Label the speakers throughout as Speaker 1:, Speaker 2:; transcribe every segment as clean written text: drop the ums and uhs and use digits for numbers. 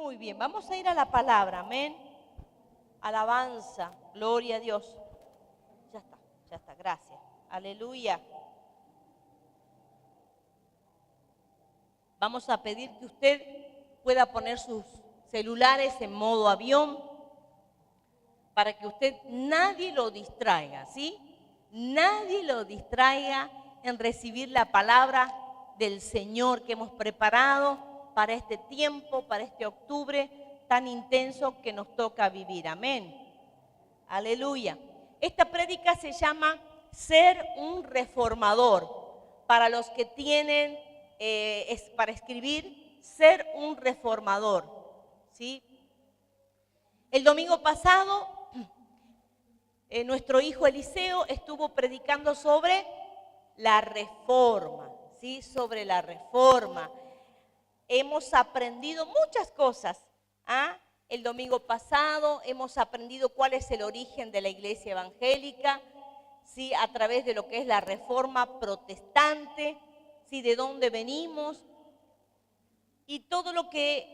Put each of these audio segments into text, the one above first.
Speaker 1: Muy bien, vamos a ir a la palabra, amén. Alabanza, gloria a Dios. Ya está, gracias. Aleluya. Vamos a pedir que usted pueda poner sus celulares en modo avión para que usted nadie lo distraiga, ¿sí? Nadie lo distraiga en recibir la palabra del Señor que hemos preparado para este tiempo, para este octubre tan intenso que nos toca vivir. Amén. Aleluya. Esta prédica se llama Ser un reformador. Para los que tienen, es para escribir, ser un reformador, ¿sí? El domingo pasado, nuestro hijo Eliseo estuvo predicando sobre la reforma, ¿sí? Sobre la reforma. Hemos aprendido muchas cosas. El domingo pasado hemos aprendido cuál es el origen de la iglesia evangélica, ¿sí? A través de lo que es la reforma protestante, ¿sí? De dónde venimos y todo lo que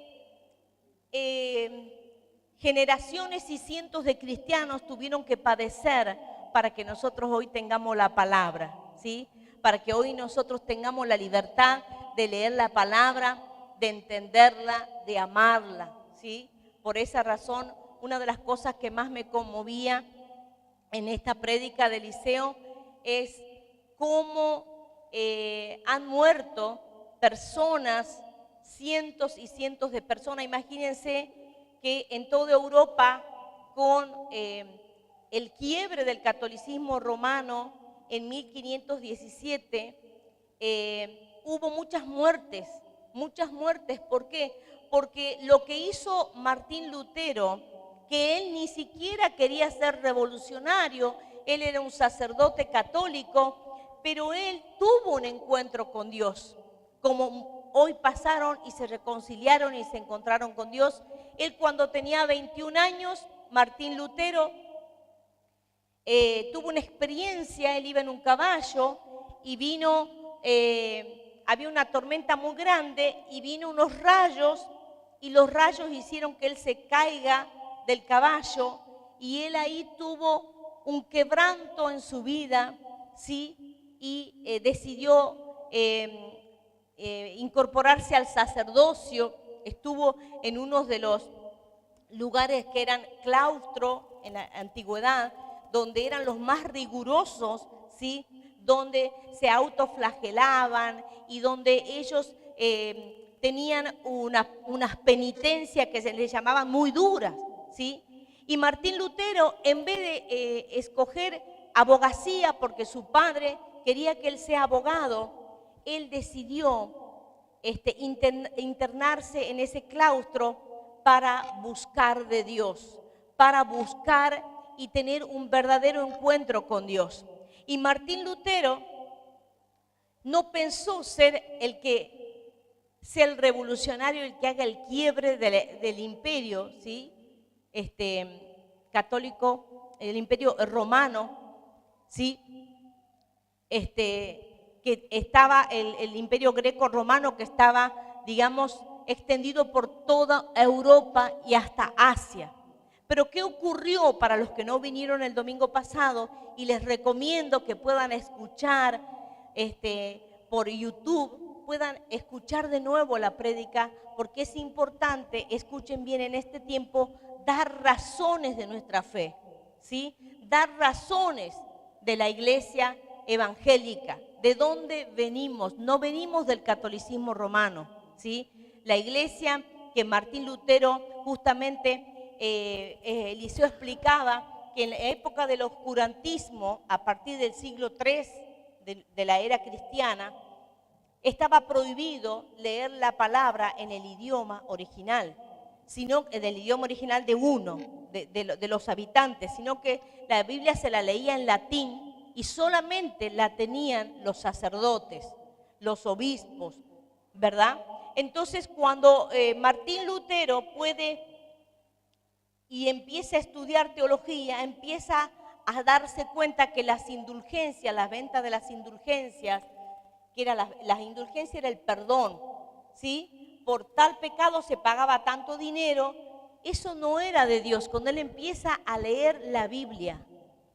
Speaker 1: generaciones y cientos de cristianos tuvieron que padecer para que nosotros hoy tengamos la palabra, ¿sí? Para que hoy nosotros tengamos la libertad de leer la palabra, de entenderla, de amarla, ¿sí? Por esa razón, una de las cosas que más me conmovía en esta prédica de Eliseo es cómo han muerto personas, cientos y cientos de personas. Imagínense que en toda Europa, con el quiebre del catolicismo romano en 1517, hubo muchas muertes. ¿Por qué? Porque lo que hizo Martín Lutero, que él ni siquiera quería ser revolucionario, él era un sacerdote católico, pero él tuvo un encuentro con Dios, como hoy pasaron y se reconciliaron y se encontraron con Dios. Él cuando tenía 21 años, Martín Lutero, tuvo una experiencia, él iba en un caballo y vino, había una tormenta muy grande y vino unos rayos y los rayos hicieron que él se caiga del caballo y él ahí tuvo un quebranto en su vida, ¿sí? Y decidió incorporarse al sacerdocio. Estuvo en uno de los lugares que eran claustro en la antigüedad, donde eran los más rigurosos, ¿sí? Donde se autoflagelaban y donde ellos tenían unas penitencias que se les llamaban muy duras, ¿sí? Y Martín Lutero, en vez de escoger abogacía, porque su padre quería que él sea abogado, él decidió internarse en ese claustro para buscar de Dios, para buscar y tener un verdadero encuentro con Dios. Y Martín Lutero no pensó ser el que sea el revolucionario, el que haga el quiebre del imperio, ¿sí? Católico, el imperio romano, ¿sí? Que estaba el imperio greco-romano que estaba, digamos, extendido por toda Europa y hasta Asia. Pero ¿qué ocurrió para los que no vinieron el domingo pasado? Y les recomiendo que puedan escuchar por YouTube, puedan escuchar de nuevo la prédica, porque es importante, escuchen bien en este tiempo, dar razones de nuestra fe, ¿sí? Dar razones de la iglesia evangélica. ¿De dónde venimos? No venimos del catolicismo romano, ¿sí? La iglesia que Martín Lutero justamente Eliseo explicaba que en la época del oscurantismo, a partir del siglo III de la era cristiana, estaba prohibido leer la palabra en el idioma original, sino en el idioma original de uno, de los habitantes, sino que la Biblia se la leía en latín y solamente la tenían los sacerdotes, los obispos, ¿verdad? Entonces, cuando Martín Lutero puede y empieza a estudiar teología, empieza a darse cuenta que las indulgencias, las ventas de las indulgencias, que era las indulgencias era el perdón, ¿sí? por tal pecado se pagaba tanto dinero. Eso no era de Dios. Cuando él empieza a leer la Biblia,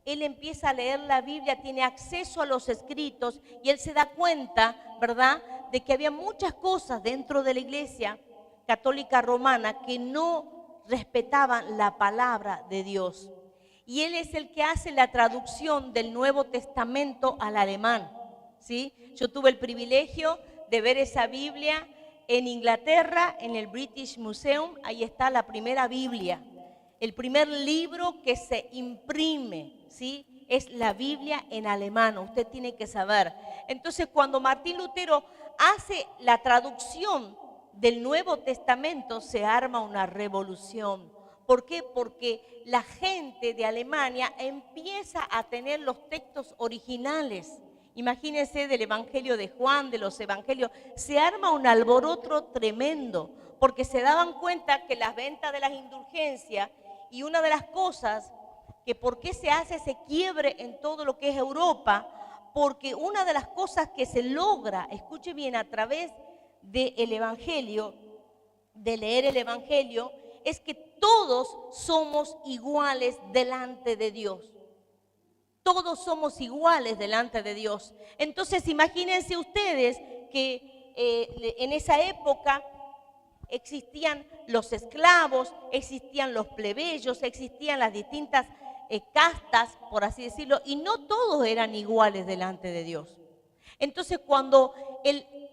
Speaker 1: tiene acceso a los escritos y él se da cuenta, ¿verdad?, de que había muchas cosas dentro de la Iglesia Católica Romana que no respetaban la palabra de Dios. Y él es el que hace la traducción del Nuevo Testamento al alemán, ¿sí? Yo tuve el privilegio de ver esa Biblia en Inglaterra, en el British Museum. Ahí está la primera Biblia. El primer libro que se imprime, ¿sí?, es la Biblia en alemán. Usted tiene que saber. Entonces, cuando Martín Lutero hace la traducción del Nuevo Testamento, se arma una revolución. ¿Por qué? Porque la gente de Alemania empieza a tener los textos originales. Imagínense, del Evangelio de Juan, de los Evangelios, se arma un alboroto tremendo, porque se daban cuenta que las ventas de las indulgencias, y una de las cosas que por qué se hace ese quiebre en todo lo que es Europa, porque una de las cosas que se logra, escuche bien, a través del Evangelio, de leer el Evangelio, es que todos somos iguales delante de Dios. Todos somos iguales delante de Dios. Entonces, imagínense ustedes que en esa época existían los esclavos, existían los plebeyos, existían las distintas castas, por así decirlo, y no todos eran iguales delante de Dios. Entonces, cuando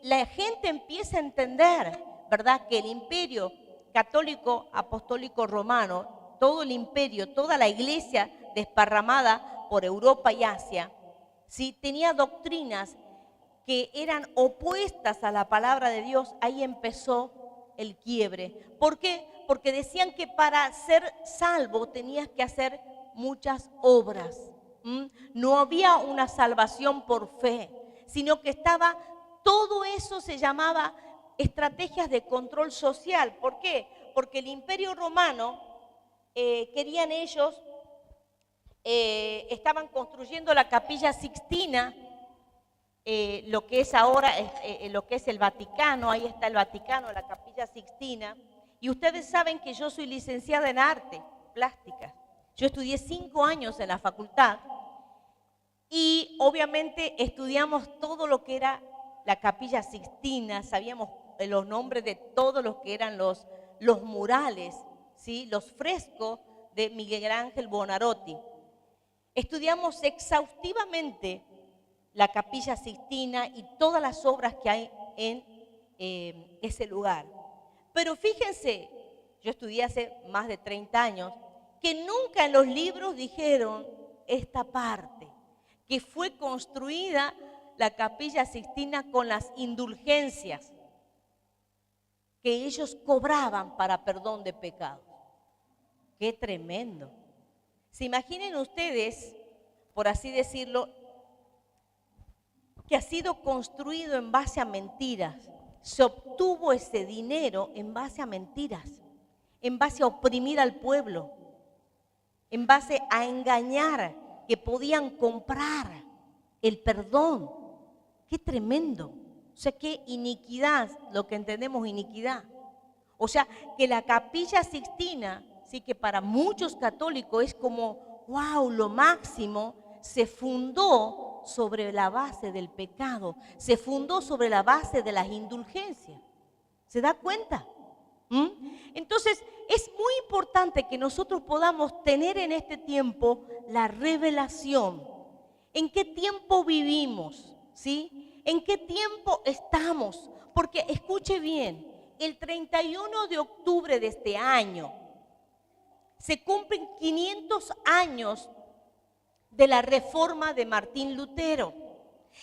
Speaker 1: la gente empieza a entender, ¿verdad?, que el imperio católico apostólico romano, todo el imperio, toda la iglesia desparramada por Europa y Asia, ¿sí?, tenía doctrinas que eran opuestas a la palabra de Dios, ahí empezó el quiebre. ¿Por qué? Porque decían que para ser salvo tenías que hacer muchas obras. No había una salvación por fe, sino que estaba, todo eso se llamaba estrategias de control social. ¿Por qué? Porque el Imperio Romano, querían ellos, estaban construyendo la Capilla Sixtina, lo que es ahora, lo que es el Vaticano. Ahí está el Vaticano, la Capilla Sixtina. Y ustedes saben que yo soy licenciada en arte plástica. Yo estudié 5 años en la facultad y obviamente estudiamos todo lo que era la Capilla Sixtina, sabíamos los nombres de todos los que eran los murales, ¿sí?, los frescos de Miguel Ángel Buonarroti. Estudiamos exhaustivamente la Capilla Sixtina y todas las obras que hay en ese lugar. Pero fíjense, yo estudié hace más de 30 años, que nunca en los libros dijeron esta parte, que fue construida la Capilla Sixtina con las indulgencias que ellos cobraban para perdón de pecados. ¡Qué tremendo! ¿Se imaginen ustedes, por así decirlo, que ha sido construido en base a mentiras? Se obtuvo ese dinero en base a mentiras, en base a oprimir al pueblo, en base a engañar, que podían comprar el perdón. ¡Qué tremendo! O sea, qué iniquidad, lo que entendemos iniquidad. O sea, que la Capilla Sixtina, sí, que para muchos católicos es como, wow, lo máximo, se fundó sobre la base del pecado, se fundó sobre la base de las indulgencias. ¿Se da cuenta? Entonces, es muy importante que nosotros podamos tener en este tiempo la revelación. ¿En qué tiempo vivimos? ¿Sí? ¿En qué tiempo estamos? Porque escuche bien, el 31 de octubre de este año se cumplen 500 años de la reforma de Martín Lutero.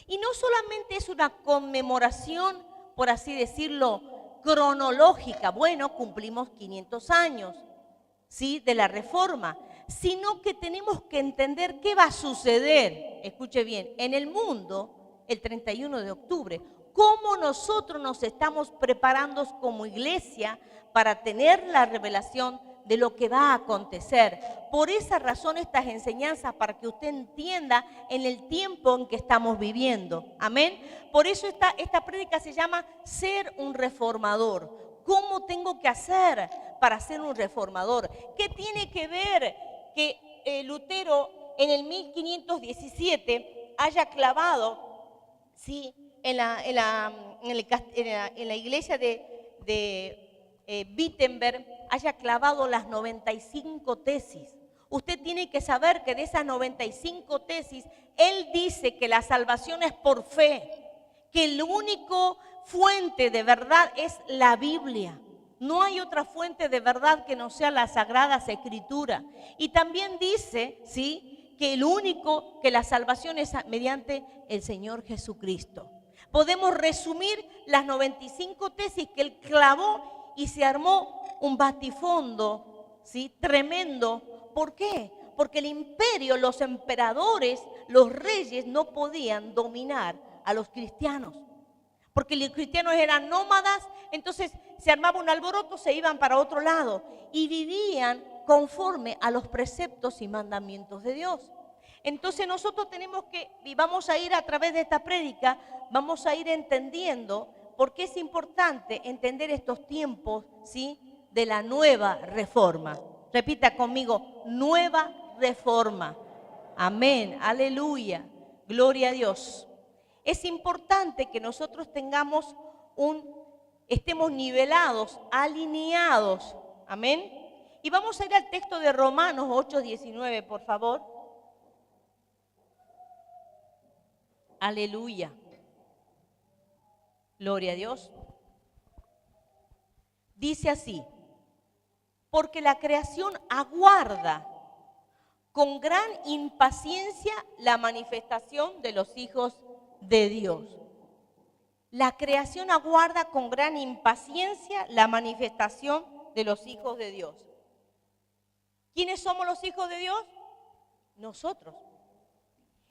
Speaker 1: Y no solamente es una conmemoración, por así decirlo, cronológica, bueno, cumplimos 500 años, ¿sí?, de la reforma, sino que tenemos que entender qué va a suceder, escuche bien, en el mundo el 31 de octubre, cómo nosotros nos estamos preparando como iglesia para tener la revelación de lo que va a acontecer. Por esa razón estas enseñanzas, para que usted entienda en el tiempo en que estamos viviendo. Amén. Por eso esta prédica se llama Ser un reformador. ¿Cómo tengo que hacer para ser un reformador? ¿Qué tiene que ver que Lutero en el 1517 haya clavado, ¿sí?, en la iglesia de Wittenberg, haya clavado las 95 tesis? Usted tiene que saber que de esas 95 tesis, él dice que la salvación es por fe, que el único fuente de verdad es la Biblia. No hay otra fuente de verdad que no sea las Sagradas Escrituras. Y también dice, ¿sí?, que la salvación es mediante el Señor Jesucristo. Podemos resumir las 95 tesis que él clavó y se armó un batifondo, ¿sí?, tremendo. ¿Por qué? Porque el imperio, los emperadores, los reyes no podían dominar a los cristianos. Porque los cristianos eran nómadas, entonces se armaba un alboroto, se iban para otro lado y vivían conforme a los preceptos y mandamientos de Dios. Entonces nosotros tenemos que, y vamos a ir a través de esta prédica, vamos a ir entendiendo por qué es importante entender estos tiempos, ¿sí?, de la nueva reforma. Repita conmigo, nueva reforma. Amén, aleluya, gloria a Dios. Es importante que nosotros estemos nivelados, alineados. Amén. Y vamos a ir al texto de Romanos 8:19, por favor. Aleluya. Gloria a Dios. Dice así: porque la creación aguarda con gran impaciencia la manifestación de los hijos de Dios. La creación aguarda con gran impaciencia la manifestación de los hijos de Dios. ¿Quiénes somos los hijos de Dios? Nosotros.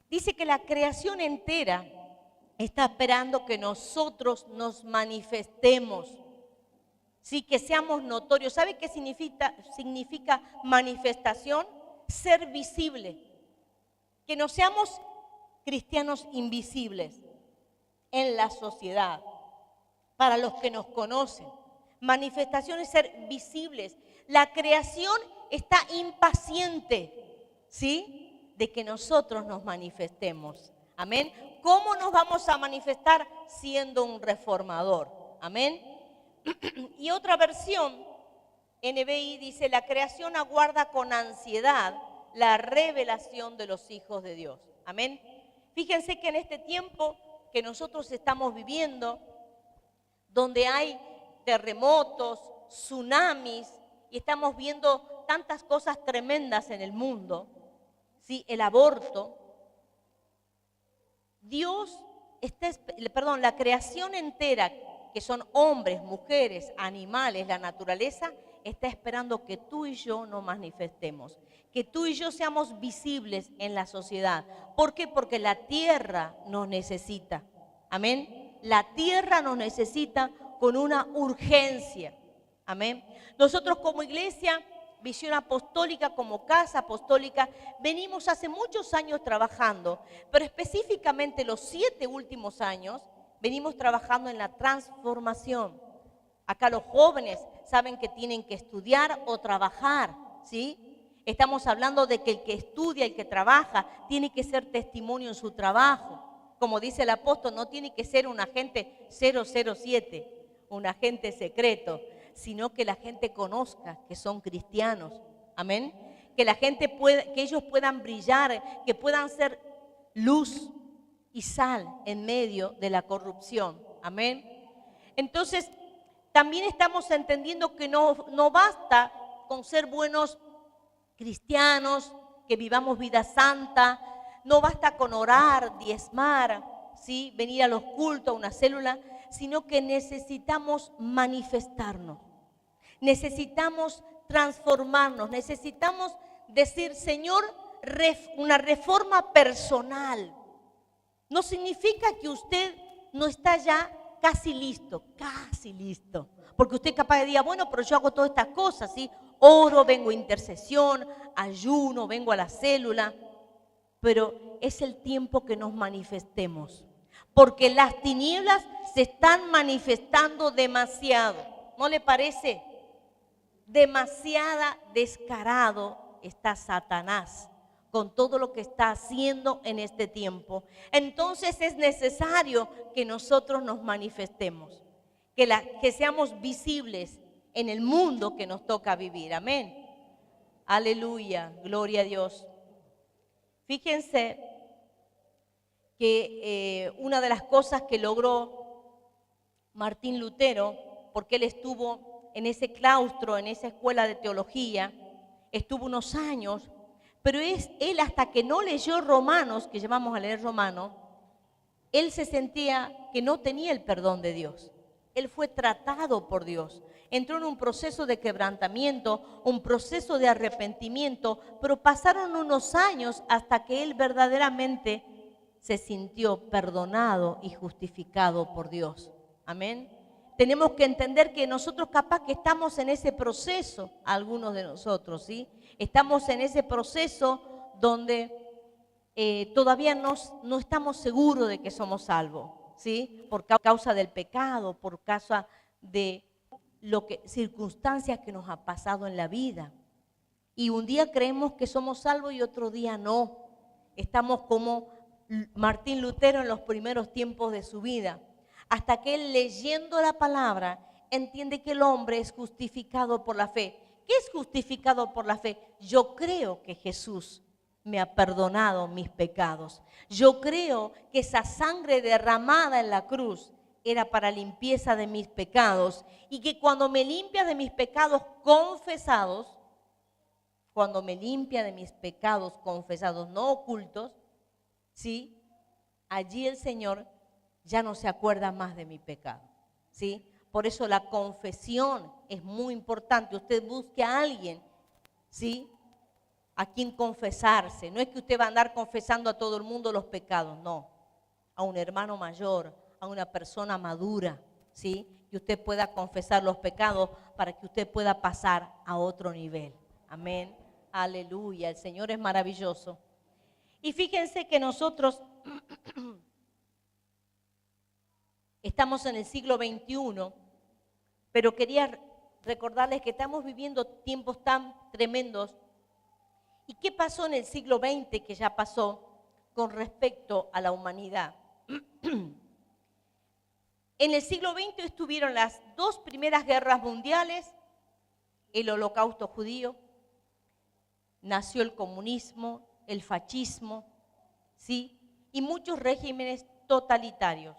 Speaker 1: Dice que la creación entera está esperando que nosotros nos manifestemos. Sí, que seamos notorios. ¿Sabe qué significa manifestación? Ser visible. Que no seamos cristianos invisibles en la sociedad, para los que nos conocen. Manifestación es ser visibles. La creación está impaciente, ¿sí?, de que nosotros nos manifestemos. Amén. ¿Cómo nos vamos a manifestar? Siendo un reformador. Amén. Y otra versión, NBI, dice: la creación aguarda con ansiedad la revelación de los hijos de Dios. Amén. Fíjense que en este tiempo que nosotros estamos viviendo, donde hay terremotos, tsunamis, y estamos viendo tantas cosas tremendas en el mundo, ¿sí?, el aborto, la creación entera, que son hombres, mujeres, animales, la naturaleza, está esperando que tú y yo nos manifestemos, que tú y yo seamos visibles en la sociedad. ¿Por qué? Porque la tierra nos necesita. Amén. La tierra nos necesita con una urgencia. Amén. Nosotros como iglesia, Visión Apostólica, como casa apostólica, venimos hace muchos años trabajando, pero específicamente los 7 últimos años venimos trabajando en la transformación. Acá los jóvenes saben que tienen que estudiar o trabajar, ¿sí? Estamos hablando de que el que estudia, el que trabaja, tiene que ser testimonio en su trabajo. Como dice el apóstol, no tiene que ser un agente 007, un agente secreto, sino que la gente conozca que son cristianos. Amén. Que la gente que ellos puedan brillar, que puedan ser luz y sal en medio de la corrupción. Amén. Entonces, también estamos entendiendo que no basta con ser buenos cristianos, que vivamos vida santa, no basta con orar, diezmar, ¿sí?, venir a los cultos, a una célula, sino que necesitamos manifestarnos, necesitamos transformarnos, necesitamos decir: Señor, una reforma personal. No significa que usted no está ya casi listo, porque usted capaz de decir: bueno, pero yo hago todas estas cosas, ¿sí? oro, vengo a intercesión, ayuno, vengo a la célula, pero es el tiempo que nos manifestemos, porque las tinieblas se están manifestando demasiado, ¿no le parece? Demasiada descarado está Satanás con todo lo que está haciendo en este tiempo. Entonces es necesario que nosotros nos manifestemos, que seamos visibles en el mundo que nos toca vivir. Amén. Aleluya, gloria a Dios. Fíjense que una de las cosas que logró Martín Lutero, porque él estuvo en ese claustro, en esa escuela de teología, estuvo unos años, pero él hasta que no leyó Romanos, que llevamos a leer Romanos, él se sentía que no tenía el perdón de Dios. Él fue tratado por Dios. Entró en un proceso de quebrantamiento, un proceso de arrepentimiento, pero pasaron unos años hasta que él verdaderamente se sintió perdonado y justificado por Dios. Amén. Tenemos que entender que nosotros capaz que estamos en ese proceso, algunos de nosotros, ¿sí? Estamos en ese proceso donde todavía no estamos seguros de que somos salvos, ¿sí? Por causa del pecado, por causa de circunstancias que nos ha pasado en la vida. Y un día creemos que somos salvos y otro día no. Estamos como Martín Lutero en los primeros tiempos de su vida, hasta que él, leyendo la palabra, entiende que el hombre es justificado por la fe. ¿Qué es justificado por la fe? Yo creo que Jesús me ha perdonado mis pecados. Yo creo que esa sangre derramada en la cruz era para limpieza de mis pecados, y que cuando me limpia de mis pecados confesados, no ocultos, ¿sí? Allí el Señor ya no se acuerda más de mi pecado, ¿sí? Por eso la confesión es muy importante. Usted busque a alguien, ¿sí?, a quien confesarse. No es que usted va a andar confesando a todo el mundo los pecados, no. A un hermano mayor, a una persona madura, ¿sí?, que usted pueda confesar los pecados para que usted pueda pasar a otro nivel. Amén. Aleluya. El Señor es maravilloso. Y fíjense que nosotros estamos en el siglo XXI, pero quería recordarles que estamos viviendo tiempos tan tremendos. ¿Y qué pasó en el siglo XX, que ya pasó, con respecto a la humanidad? En el siglo XX estuvieron las dos primeras guerras mundiales, el Holocausto judío, nació el comunismo, el fascismo, ¿sí?, y muchos regímenes totalitarios.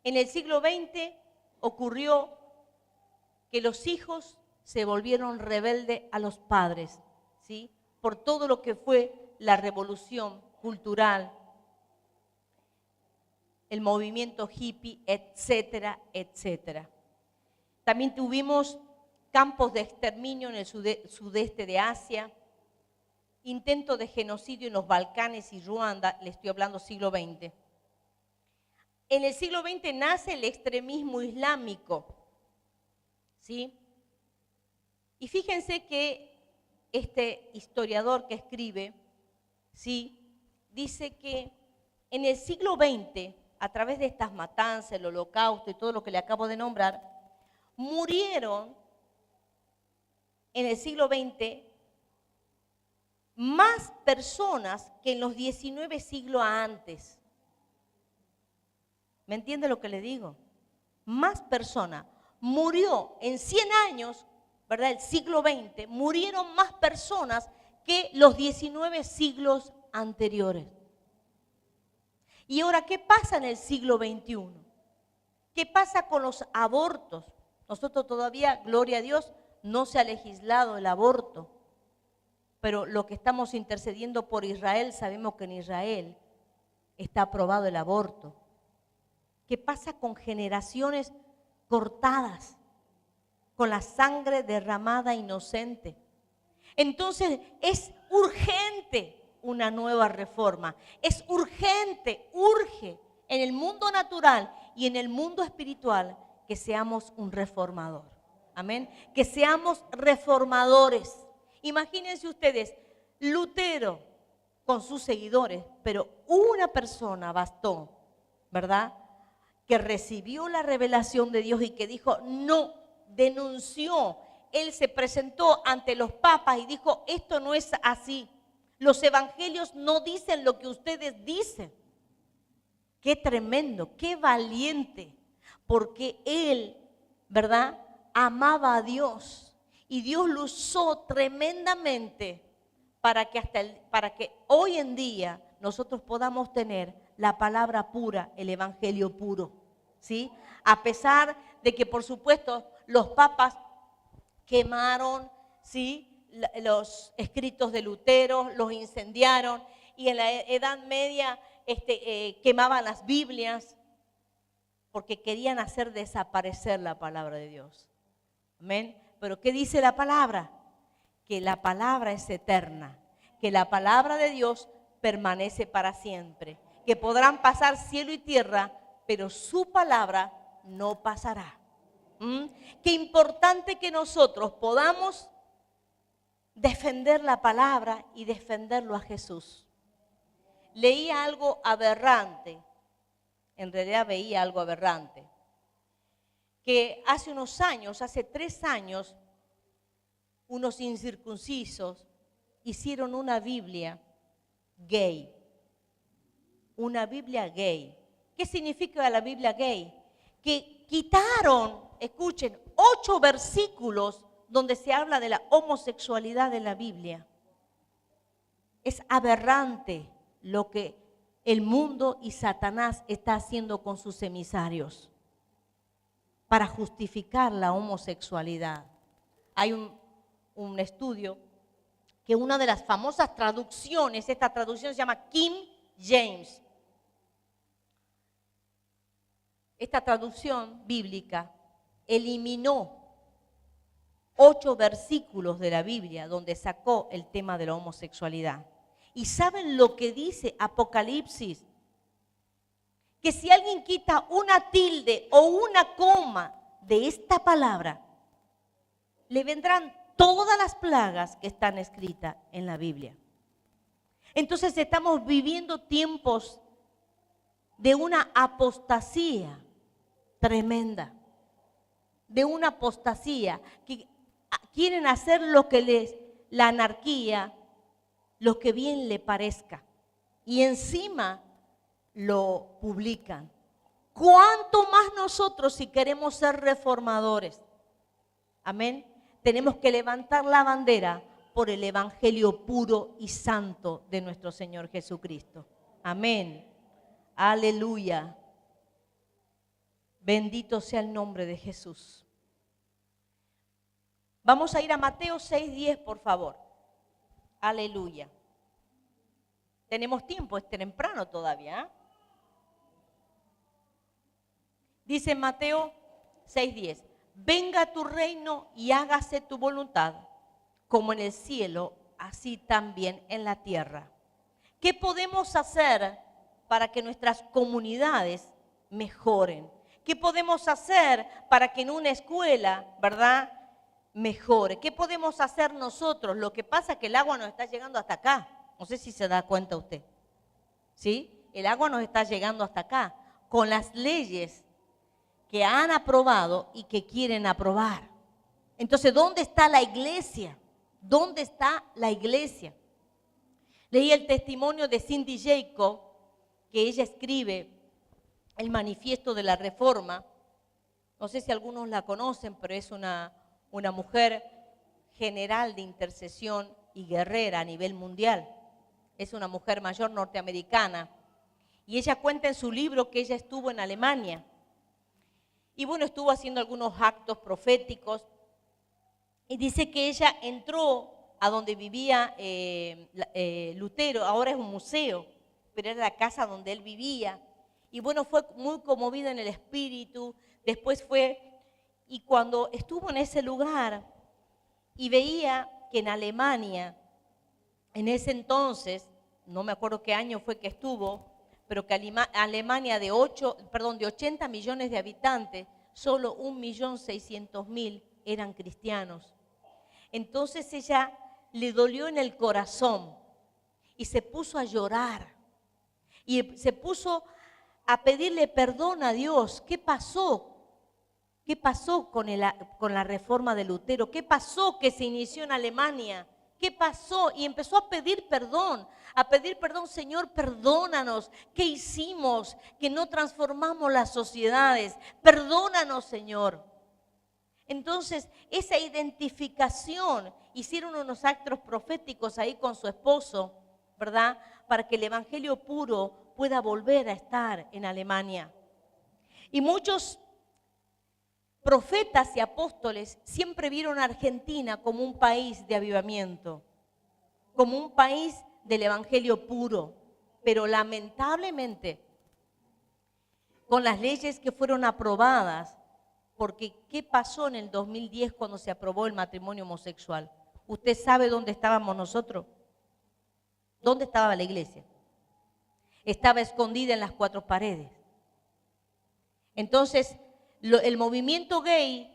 Speaker 1: En el siglo XX ocurrió que los hijos se volvieron rebeldes a los padres, ¿sí?, por todo lo que fue la revolución cultural, el movimiento hippie, etcétera, etcétera. También tuvimos campos de exterminio en el sudeste de Asia, intento de genocidio en los Balcanes y Ruanda, le estoy hablando siglo XX. En el siglo XX nace el extremismo islámico, ¿sí? Y fíjense que este historiador que escribe, ¿sí?, dice que en el siglo XX, a través de estas matanzas, el Holocausto y todo lo que le acabo de nombrar, murieron en el siglo XX más personas que en los 19 siglos antes. ¿Me entiende lo que le digo? Más personas. Murió en 100 años, ¿verdad?, el siglo XX, murieron más personas que los 19 siglos anteriores. Y ahora, ¿qué pasa en el siglo XXI? ¿Qué pasa con los abortos? Nosotros todavía, gloria a Dios, no se ha legislado el aborto, pero lo que estamos intercediendo por Israel, sabemos que en Israel está aprobado el aborto. ¿Qué pasa con generaciones cortadas, con la sangre derramada inocente? Entonces es urgente una nueva reforma. Es urgente, urge en el mundo natural y en el mundo espiritual que seamos un reformador. Amén. Que seamos reformadores. Imagínense ustedes, Lutero con sus seguidores, pero una persona bastó, ¿verdad? Que recibió la revelación de Dios y que dijo, no, denunció. Él se presentó ante los papas y dijo, esto no es así. Los evangelios no dicen lo que ustedes dicen. Qué tremendo, qué valiente, porque él, ¿verdad?, amaba a Dios y Dios lo usó tremendamente para que hoy en día nosotros podamos tener la palabra pura, el evangelio puro, ¿sí? A pesar de que, por supuesto, los papas quemaron, ¿sí?, los escritos de Lutero, los incendiaron, y en la Edad Media quemaban las Biblias porque querían hacer desaparecer la palabra de Dios. Amén. Pero ¿qué dice la palabra? Que la palabra es eterna, que la palabra de Dios permanece para siempre, que podrán pasar cielo y tierra, pero su palabra no pasará. Qué importante que nosotros podamos defender la palabra y defenderlo a Jesús. Leí algo aberrante, en realidad veía algo aberrante, que hace unos años, hace 3 años, unos incircuncisos hicieron una Biblia gay. Una Biblia gay. ¿Qué significa la Biblia gay? Que quitaron, escuchen, 8 versículos donde se habla de la homosexualidad de la Biblia. Es aberrante lo que el mundo y Satanás está haciendo con sus emisarios para justificar la homosexualidad. Hay un estudio que una de las famosas traducciones, esta traducción se llama King James. Esta traducción bíblica eliminó 8 versículos de la Biblia donde sacó el tema de la homosexualidad. ¿Y saben lo que dice Apocalipsis? Que si alguien quita una tilde o una coma de esta palabra, le vendrán todas las plagas que están escritas en la Biblia. Entonces estamos viviendo tiempos de una apostasía tremenda, de una apostasía que quieren hacer lo que la anarquía, lo que bien le parezca, y encima lo publican. ¿Cuánto más nosotros si queremos ser reformadores? Amén. Tenemos que levantar la bandera por el evangelio puro y santo de nuestro Señor Jesucristo. Amén. Aleluya. Bendito sea el nombre de Jesús. Vamos a ir a Mateo 6:10, por favor. Aleluya. Tenemos tiempo, es temprano todavía, ¿eh? Dice Mateo 6:10, venga tu reino y hágase tu voluntad, como en el cielo, así también en la tierra. ¿Qué podemos hacer para que nuestras comunidades mejoren? ¿Qué podemos hacer para que en una escuela, verdad, mejore? ¿Qué podemos hacer nosotros? Lo que pasa es que el agua nos está llegando hasta acá. No sé si se da cuenta usted. ¿Sí? El agua nos está llegando hasta acá con las leyes que han aprobado y que quieren aprobar. Entonces, ¿dónde está la iglesia? ¿Dónde está la iglesia? Leí el testimonio de Cindy Jacob, que ella escribe el manifiesto de la Reforma. No sé si algunos la conocen, pero es una mujer general de intercesión y guerrera a nivel mundial. Es una mujer mayor norteamericana. Y ella cuenta en su libro que ella estuvo en Alemania. Y bueno, estuvo haciendo algunos actos proféticos. Y dice que ella entró a donde vivía Lutero, ahora es un museo, pero era la casa donde él vivía. Y bueno, fue muy conmovida en el espíritu. Después fue, y cuando estuvo en ese lugar y veía que en Alemania, en ese entonces, no me acuerdo qué año fue que estuvo, pero que Alemania de 80 millones de habitantes, solo 1.600.000 eran cristianos. Entonces ella le dolió en el corazón y se puso a llorar y se puso a pedirle perdón a Dios. ¿Qué pasó? ¿Qué pasó con la reforma de Lutero? ¿Qué pasó que se inició en Alemania? ¿Qué pasó? Y empezó a pedir perdón, Señor, perdónanos. ¿Qué hicimos? Que no transformamos las sociedades. Perdónanos, Señor. Entonces, esa identificación, hicieron unos actos proféticos ahí con su esposo, ¿verdad? Para que el evangelio puro pueda volver a estar en Alemania. Y muchos profetas y apóstoles siempre vieron a Argentina como un país de avivamiento, como un país del evangelio puro. Pero lamentablemente, con las leyes que fueron aprobadas, porque ¿qué pasó en el 2010 cuando se aprobó el matrimonio homosexual? ¿Usted sabe dónde estábamos nosotros? ¿Dónde estaba la iglesia? Estaba escondida en las cuatro paredes. Entonces, el movimiento gay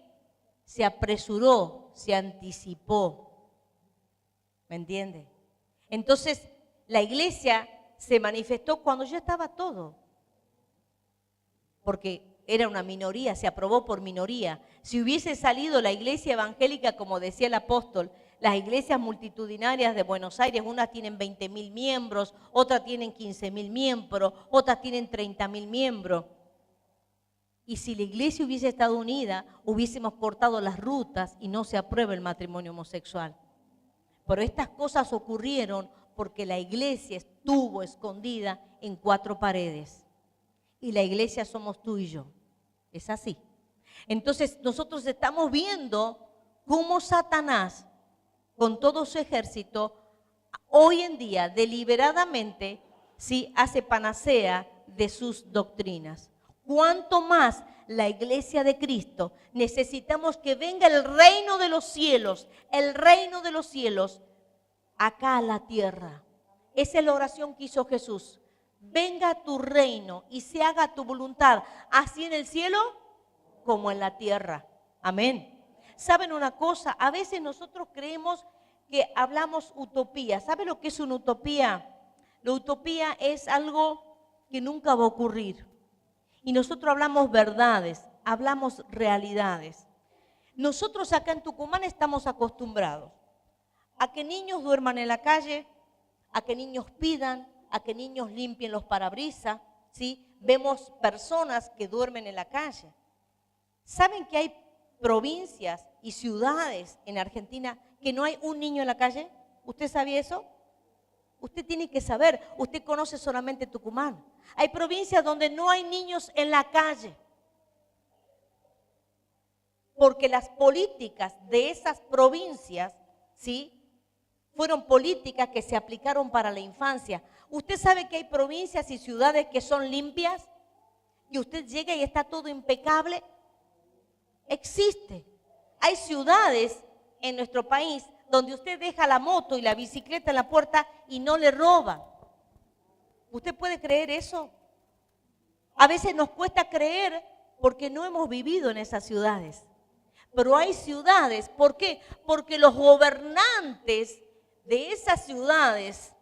Speaker 1: se apresuró, se anticipó. ¿Me entiende? Entonces, la iglesia se manifestó cuando ya estaba todo. Porque era una minoría, se aprobó por minoría. Si hubiese salido la iglesia evangélica, como decía el apóstol, las iglesias multitudinarias de Buenos Aires, unas tienen 20.000 miembros, otras tienen 15.000 miembros, otras tienen 30.000 miembros. Y si la iglesia hubiese estado unida, hubiésemos cortado las rutas y no se aprueba el matrimonio homosexual. Pero estas cosas ocurrieron porque la iglesia estuvo escondida en cuatro paredes. Y la iglesia somos tú y yo. Es así. Entonces nosotros estamos viendo cómo Satanás, con todo su ejército, hoy en día deliberadamente sí hace panacea de sus doctrinas. Cuanto más la iglesia de Cristo necesitamos que venga el reino de los cielos acá a la tierra. Esa es la oración que hizo Jesús. Venga tu reino y se haga tu voluntad, así en el cielo como en la tierra. Amén. ¿Saben una cosa? A veces nosotros creemos que hablamos utopía. ¿Sabe lo que es una utopía? La utopía es algo que nunca va a ocurrir. Y nosotros hablamos verdades, hablamos realidades. Nosotros acá en Tucumán estamos acostumbrados a que niños duerman en la calle, a que niños pidan, a que niños limpien los parabrisas, ¿sí? Vemos personas que duermen en la calle. ¿Saben que hay provincias y ciudades en Argentina que no hay un niño en la calle? ¿Usted sabía eso? Usted tiene que saber, usted conoce solamente Tucumán. Hay provincias donde no hay niños en la calle. Porque las políticas de esas provincias, ¿sí?, fueron políticas que se aplicaron para la infancia. ¿Usted sabe que hay provincias y ciudades que son limpias? Y usted llega y está todo impecable. Existe. Hay ciudades en nuestro país donde usted deja la moto y la bicicleta en la puerta y no le roban. ¿Usted puede creer eso? A veces nos cuesta creer porque no hemos vivido en esas ciudades. Pero hay ciudades, ¿por qué? Porque los gobernantes de esas ciudades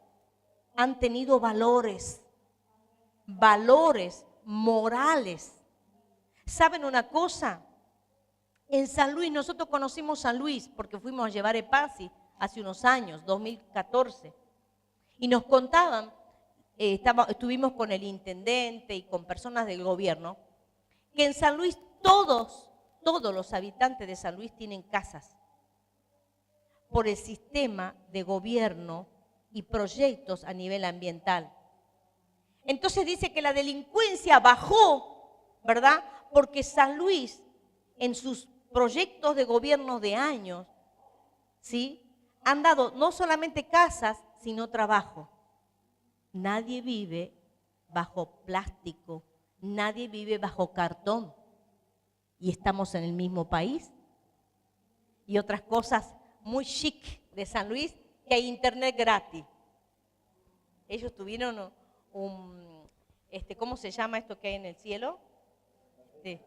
Speaker 1: han tenido valores morales. ¿Saben una cosa? En San Luis, nosotros conocimos San Luis porque fuimos a llevar EPASI hace unos años, 2014. Y nos contaban, estuvimos con el intendente y con personas del gobierno, que en San Luis todos los habitantes de San Luis tienen casas por el sistema de gobierno y proyectos a nivel ambiental. Entonces dice que la delincuencia bajó, ¿verdad? Porque San Luis, en sus proyectos de gobierno de años, ¿sí?, han dado no solamente casas, sino trabajo. Nadie vive bajo plástico, nadie vive bajo cartón. Y estamos en el mismo país. Y otras cosas muy chic de San Luis, que hay internet gratis. Ellos tuvieron ¿cómo se llama esto que hay en el cielo? Sí.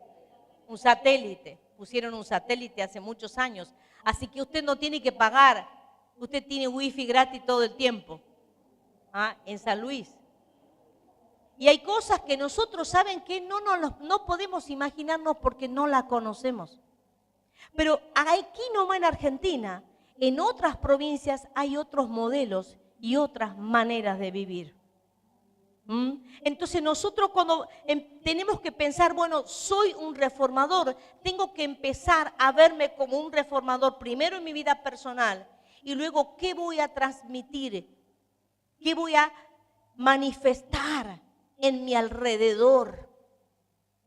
Speaker 1: un satélite. Pusieron un satélite hace muchos años. Así que usted no tiene que pagar. Usted tiene wifi gratis todo el tiempo. En San Luis. Y hay cosas que nosotros, ¿saben qué? No podemos imaginarnos porque no la conocemos. Pero aquí nomás en Argentina, en otras provincias hay otros modelos y otras maneras de vivir. Entonces nosotros cuando tenemos que pensar, bueno, soy un reformador, tengo que empezar a verme como un reformador, primero en mi vida personal y luego qué voy a transmitir, qué voy a manifestar en mi alrededor,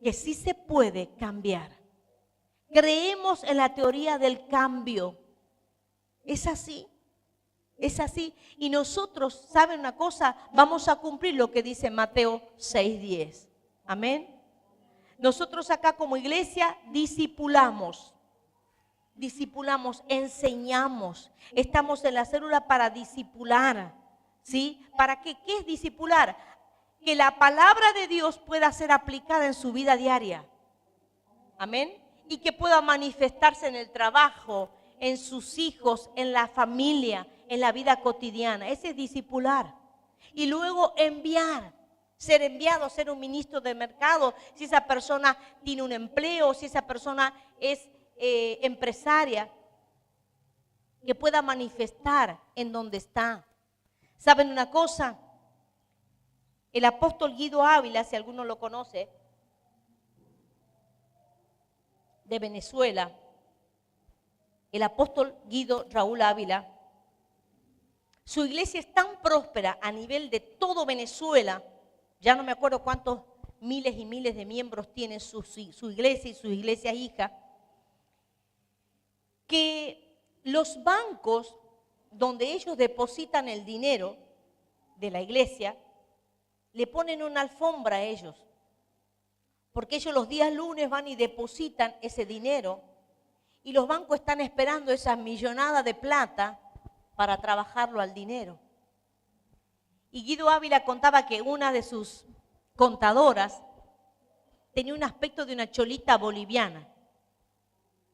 Speaker 1: que sí se puede cambiar. Creemos en la teoría del cambio. Es así. Es así. Y nosotros, ¿saben una cosa? Vamos a cumplir lo que dice Mateo 6:10. Amén. Nosotros acá como iglesia discipulamos, enseñamos. Estamos en la célula para discipular. ¿Sí? ¿Para qué? ¿Qué es discipular? Que la palabra de Dios pueda ser aplicada en su vida diaria. Amén. Y que pueda manifestarse en el trabajo, en sus hijos, en la familia, en la vida cotidiana. Ese es discipular. Y luego enviar, ser enviado, ser un ministro de mercado. Si esa persona tiene un empleo, si esa persona es empresaria, que pueda manifestar en donde está. ¿Saben una cosa? El apóstol Guido Ávila, si alguno lo conoce, de Venezuela, el apóstol Guido Raúl Ávila, su iglesia es tan próspera a nivel de todo Venezuela, ya no me acuerdo cuántos miles y miles de miembros tiene su iglesia y sus iglesias hijas, que los bancos donde ellos depositan el dinero de la iglesia, le ponen una alfombra a ellos, porque ellos los días lunes van y depositan ese dinero y los bancos están esperando esa millonada de plata para trabajarlo al dinero. Y Guido Ávila contaba que una de sus contadoras tenía un aspecto de una cholita boliviana.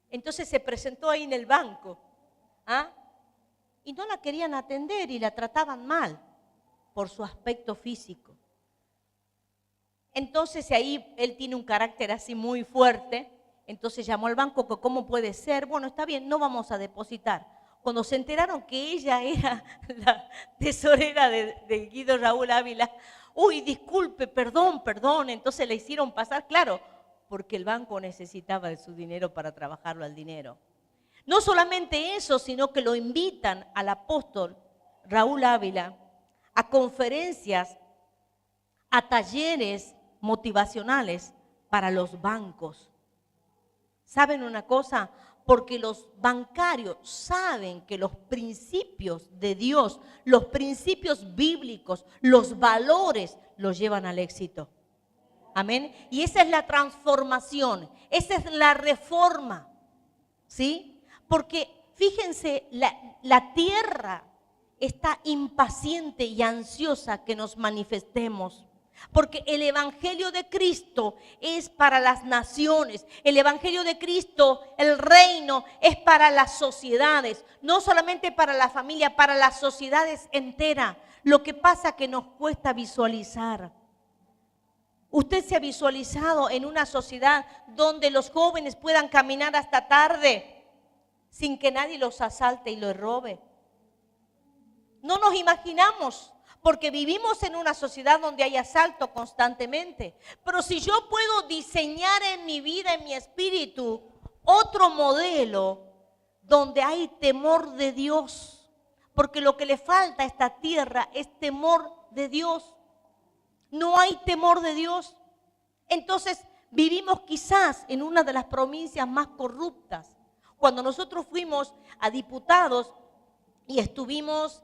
Speaker 1: Entonces se presentó ahí en el banco, y no la querían atender y la trataban mal por su aspecto físico. Entonces ahí él tiene un carácter así muy fuerte, entonces llamó al banco, ¿cómo puede ser? Bueno, está bien, no vamos a depositar. Cuando se enteraron que ella era la tesorera de Guido Raúl Ávila, uy, disculpe, perdón, entonces le hicieron pasar, claro, porque el banco necesitaba de su dinero para trabajarlo al dinero. No solamente eso, sino que lo invitan al apóstol Raúl Ávila a conferencias, a talleres motivacionales para los bancos. ¿Saben una cosa? Porque los bancarios saben que los principios de Dios, los principios bíblicos, los valores los llevan al éxito. Amén. Y esa es la transformación, esa es la reforma. ¿Sí? Porque fíjense, la tierra está impaciente y ansiosa que nos manifestemos. Porque el evangelio de Cristo es para las naciones. El evangelio de Cristo, el reino, es para las sociedades. No solamente para la familia, para las sociedades enteras. Lo que pasa es que nos cuesta visualizar. Usted se ha visualizado en una sociedad donde los jóvenes puedan caminar hasta tarde sin que nadie los asalte y los robe. No nos imaginamos, porque vivimos en una sociedad donde hay asalto constantemente. Pero si yo puedo diseñar en mi vida, en mi espíritu, otro modelo donde hay temor de Dios, porque lo que le falta a esta tierra es temor de Dios. No hay temor de Dios. Entonces vivimos quizás en una de las provincias más corruptas. Cuando nosotros fuimos a diputados y estuvimos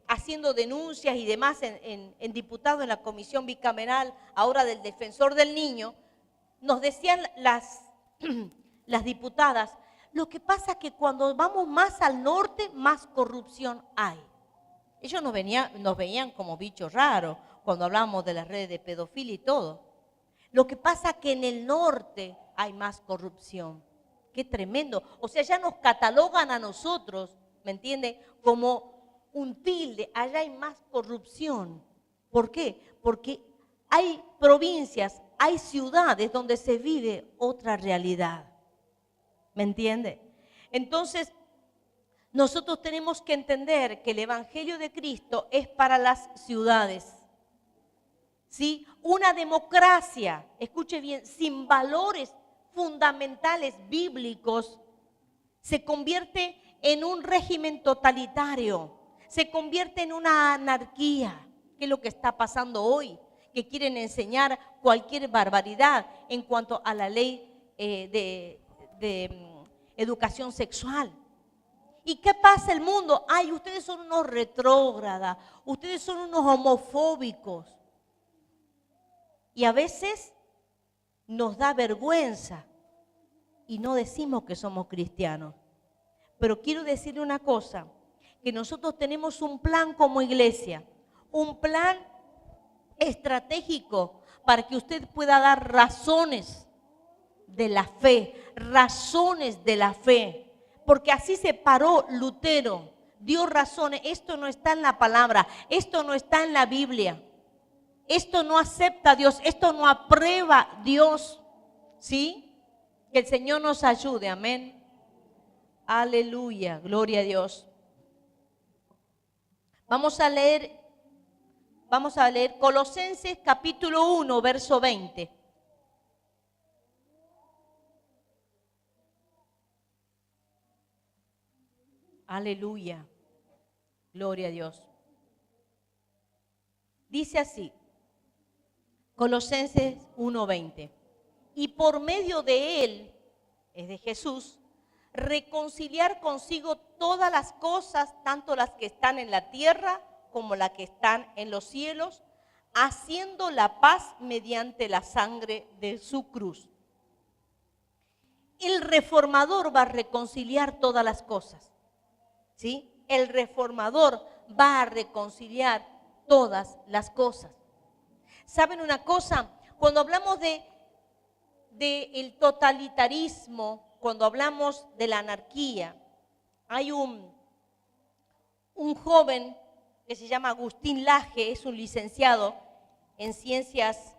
Speaker 1: haciendo denuncias y demás en diputados en la comisión bicameral, ahora del defensor del niño, nos decían las diputadas, lo que pasa es que cuando vamos más al norte, más corrupción hay. Ellos nos veían como bichos raros cuando hablábamos de las redes de pedofilia y todo. Lo que pasa es que en el norte hay más corrupción. Qué tremendo. O sea, ya nos catalogan a nosotros, ¿me entiende? Como un tilde, allá hay más corrupción. ¿Por qué? Porque hay provincias, hay ciudades donde se vive otra realidad. ¿Me entiende? Entonces, nosotros tenemos que entender que el Evangelio de Cristo es para las ciudades. ¿Sí? Una democracia, escuche bien, sin valores fundamentales bíblicos, se convierte en un régimen totalitario, se convierte en una anarquía, que es lo que está pasando hoy, que quieren enseñar cualquier barbaridad en cuanto a la ley de educación sexual. ¿Y qué pasa el mundo? Ay, ustedes son unos retrógradas, ustedes son unos homofóbicos. Y a veces nos da vergüenza y no decimos que somos cristianos. Pero quiero decirle una cosa, que nosotros tenemos un plan como iglesia, un plan estratégico para que usted pueda dar razones de la fe, razones de la fe. Porque así se paró Lutero, dio razones. Esto no está en la palabra, esto no está en la Biblia. Esto no acepta a Dios, esto no aprueba Dios. ¿Sí? Que el Señor nos ayude, amén. Aleluya, gloria a Dios. Vamos a leer Colosenses capítulo 1, verso 20. Aleluya, gloria a Dios. Dice así, Colosenses 1:20. Y por medio de Él, es de Jesús, reconciliar consigo todas las cosas, tanto las que están en la tierra como las que están en los cielos, haciendo la paz mediante la sangre de su cruz. El reformador va a reconciliar todas las cosas. ¿Sí? El reformador va a reconciliar todas las cosas. ¿Saben una cosa? Cuando hablamos de el totalitarismo, cuando hablamos de la anarquía, hay un joven que se llama Agustín Laje, es un licenciado en ciencias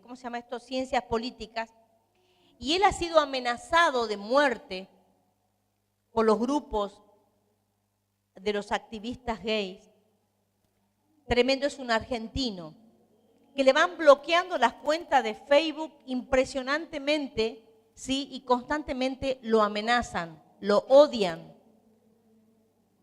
Speaker 1: ¿cómo se llama esto? Ciencias políticas. Y él ha sido amenazado de muerte por los grupos de los activistas gays. Tremendo, es un argentino, que le van bloqueando las cuentas de Facebook impresionantemente, ¿sí? Y constantemente lo amenazan, lo odian.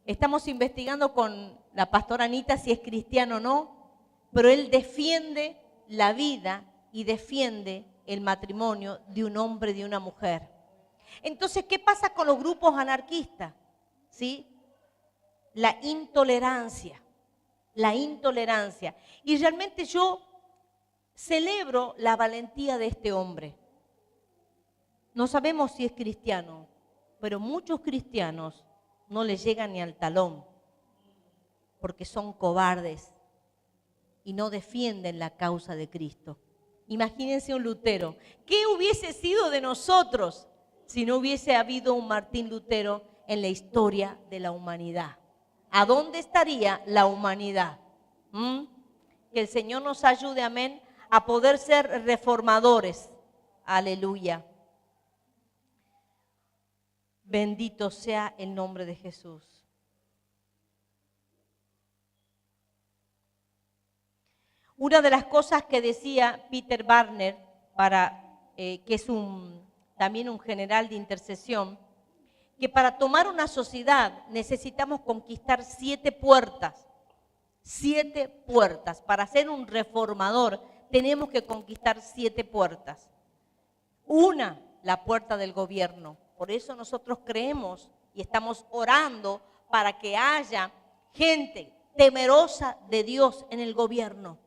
Speaker 1: Estamos investigando con la pastora Anita si es cristiano o no, pero él defiende la vida y defiende el matrimonio de un hombre y de una mujer. Entonces, ¿qué pasa con los grupos anarquistas? ¿Sí? La intolerancia. Y realmente yo celebro la valentía de este hombre. No sabemos si es cristiano, pero muchos cristianos no le llegan ni al talón, porque son cobardes y no defienden la causa de Cristo. Imagínense un Lutero. ¿Qué hubiese sido de nosotros si no hubiese habido un Martín Lutero en la historia de la humanidad? ¿A dónde estaría la humanidad? Que el Señor nos ayude, amén, a poder ser reformadores. Aleluya. Bendito sea el nombre de Jesús. Una de las cosas que decía Peter Barner, que es también un general de intercesión, que para tomar una sociedad necesitamos conquistar 7 puertas. 7 puertas. Para ser un reformador tenemos que conquistar 7 puertas. Una, la puerta del gobierno. Por eso nosotros creemos y estamos orando para que haya gente temerosa de Dios en el gobierno.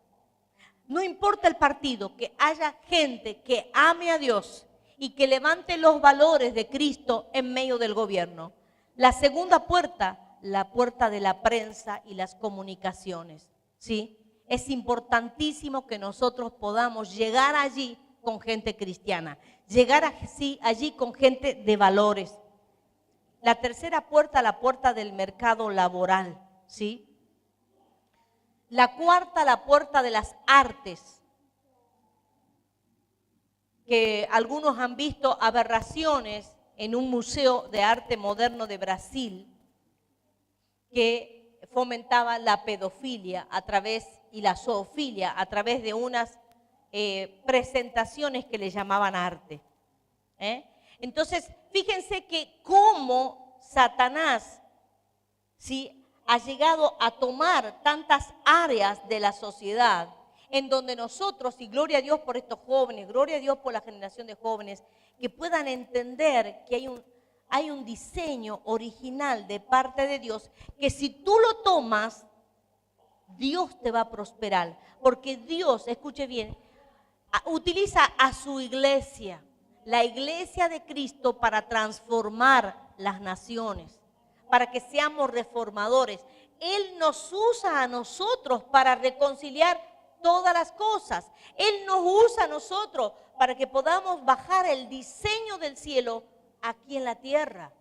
Speaker 1: No importa el partido, que haya gente que ame a Dios y que levante los valores de Cristo en medio del gobierno. La segunda puerta, la puerta de la prensa y las comunicaciones, ¿sí? es importantísimo que nosotros podamos llegar allí con gente cristiana, llegar allí con gente de valores. La tercera puerta, la puerta del mercado laboral, ¿sí? La cuarta, la puerta de las artes, que algunos han visto aberraciones en un museo de arte moderno de Brasil que fomentaba la pedofilia y la zoofilia a través de unas presentaciones que le llamaban arte. Entonces, fíjense que cómo Satanás, ¿sí?, ha llegado a tomar tantas áreas de la sociedad en donde nosotros, y gloria a Dios por estos jóvenes, gloria a Dios por la generación de jóvenes, que puedan entender que hay un diseño original de parte de Dios, que si tú lo tomas, Dios te va a prosperar. Porque Dios, escuche bien, utiliza a su iglesia, la iglesia de Cristo, para transformar las naciones, para que seamos reformadores. Él nos usa a nosotros para reconciliar todas las cosas. Él nos usa a nosotros para que podamos bajar el diseño del cielo aquí en la tierra.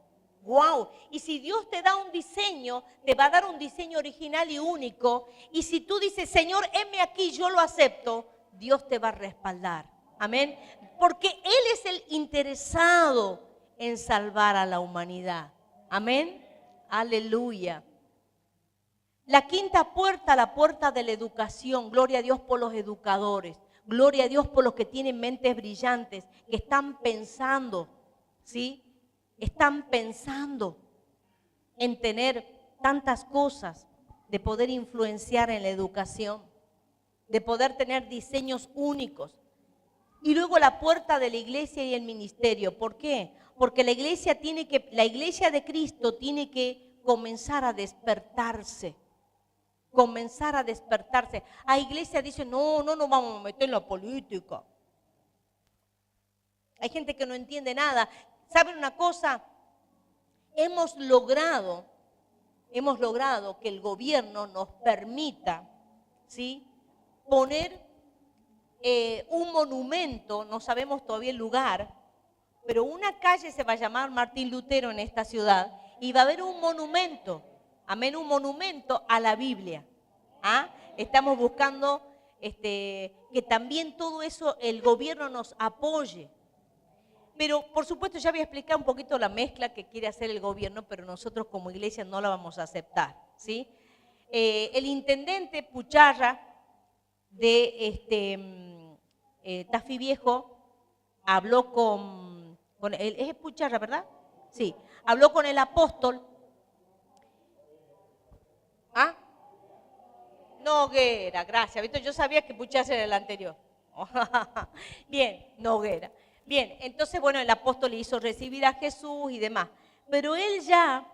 Speaker 1: ¡Wow! Y si Dios te da un diseño, te va a dar un diseño original y único. Y si tú dices, Señor, heme aquí, yo lo acepto, Dios te va a respaldar. Amén. Porque Él es el interesado en salvar a la humanidad. Amén. Aleluya. La quinta puerta, la puerta de la educación. Gloria a Dios por los educadores. Gloria a Dios por los que tienen mentes brillantes, que están pensando, ¿sí? Están pensando en tener tantas cosas, de poder influenciar en la educación, de poder tener diseños únicos. Y luego la puerta de la iglesia y el ministerio. ¿Por qué? Porque la iglesia de Cristo tiene que comenzar a despertarse. Comenzar a despertarse. Hay iglesias que dicen, no nos vamos a meter en la política. Hay gente que no entiende nada. ¿Saben una cosa? Hemos logrado que el gobierno nos permita, ¿sí?, poner un monumento, no sabemos todavía el lugar, pero una calle se va a llamar Martín Lutero en esta ciudad y va a haber un monumento, amén, un monumento a la Biblia. Estamos buscando que también todo eso el gobierno nos apoye. Pero por supuesto ya voy a explicar un poquito la mezcla que quiere hacer el gobierno, pero nosotros como iglesia no la vamos a aceptar, ¿sí? El intendente Pucharra de Tafí Viejo habló con él, es Pucharra, ¿verdad? Sí, habló con el apóstol. Noguera, gracias. ¿Viste? Yo sabía que Pucharra era el anterior. Bien, Noguera. Bien, entonces, bueno, el apóstol le hizo recibir a Jesús y demás. Pero él ya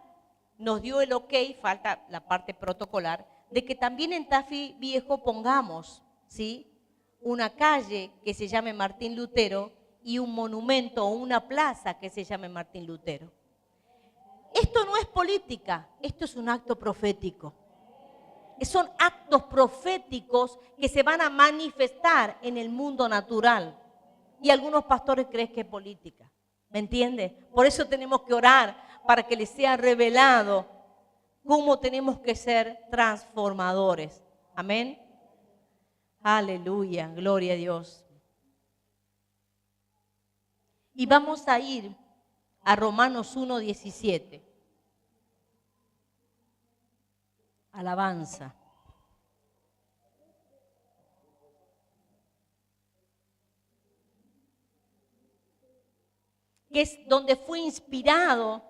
Speaker 1: nos dio el ok, falta la parte protocolar, de que también en Tafí Viejo pongamos, ¿sí?, una calle que se llame Martín Lutero y un monumento o una plaza que se llame Martín Lutero. Esto no es política, esto es un acto profético. Son actos proféticos que se van a manifestar en el mundo natural. Y algunos pastores creen que es política. ¿Me entiende? Por eso tenemos que orar para que les sea revelado cómo tenemos que ser transformadores. Amén. Aleluya, gloria a Dios. Y vamos a ir a Romanos 1:17. Alabanza. Que es donde fue inspirado,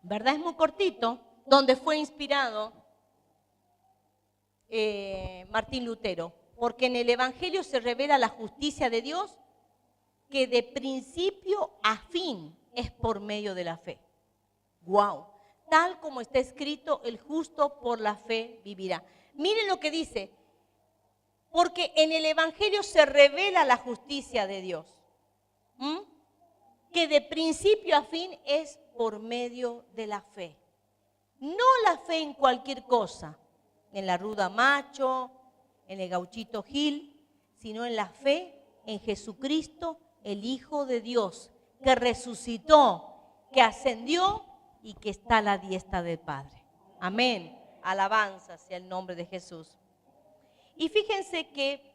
Speaker 1: ¿verdad? Es muy cortito, donde fue inspirado Martín Lutero. Porque en el Evangelio se revela la justicia de Dios que de principio a fin es por medio de la fe. ¡Wow! Tal como está escrito, el justo por la fe vivirá. Miren lo que dice, porque en el Evangelio se revela la justicia de Dios, que de principio a fin es por medio de la fe. No la fe en cualquier cosa, en la ruda macho, en el gauchito Gil, sino en la fe en Jesucristo, el Hijo de Dios, que resucitó, que ascendió y que está a la diestra del Padre. Amén. Alabanza sea el nombre de Jesús. Y fíjense que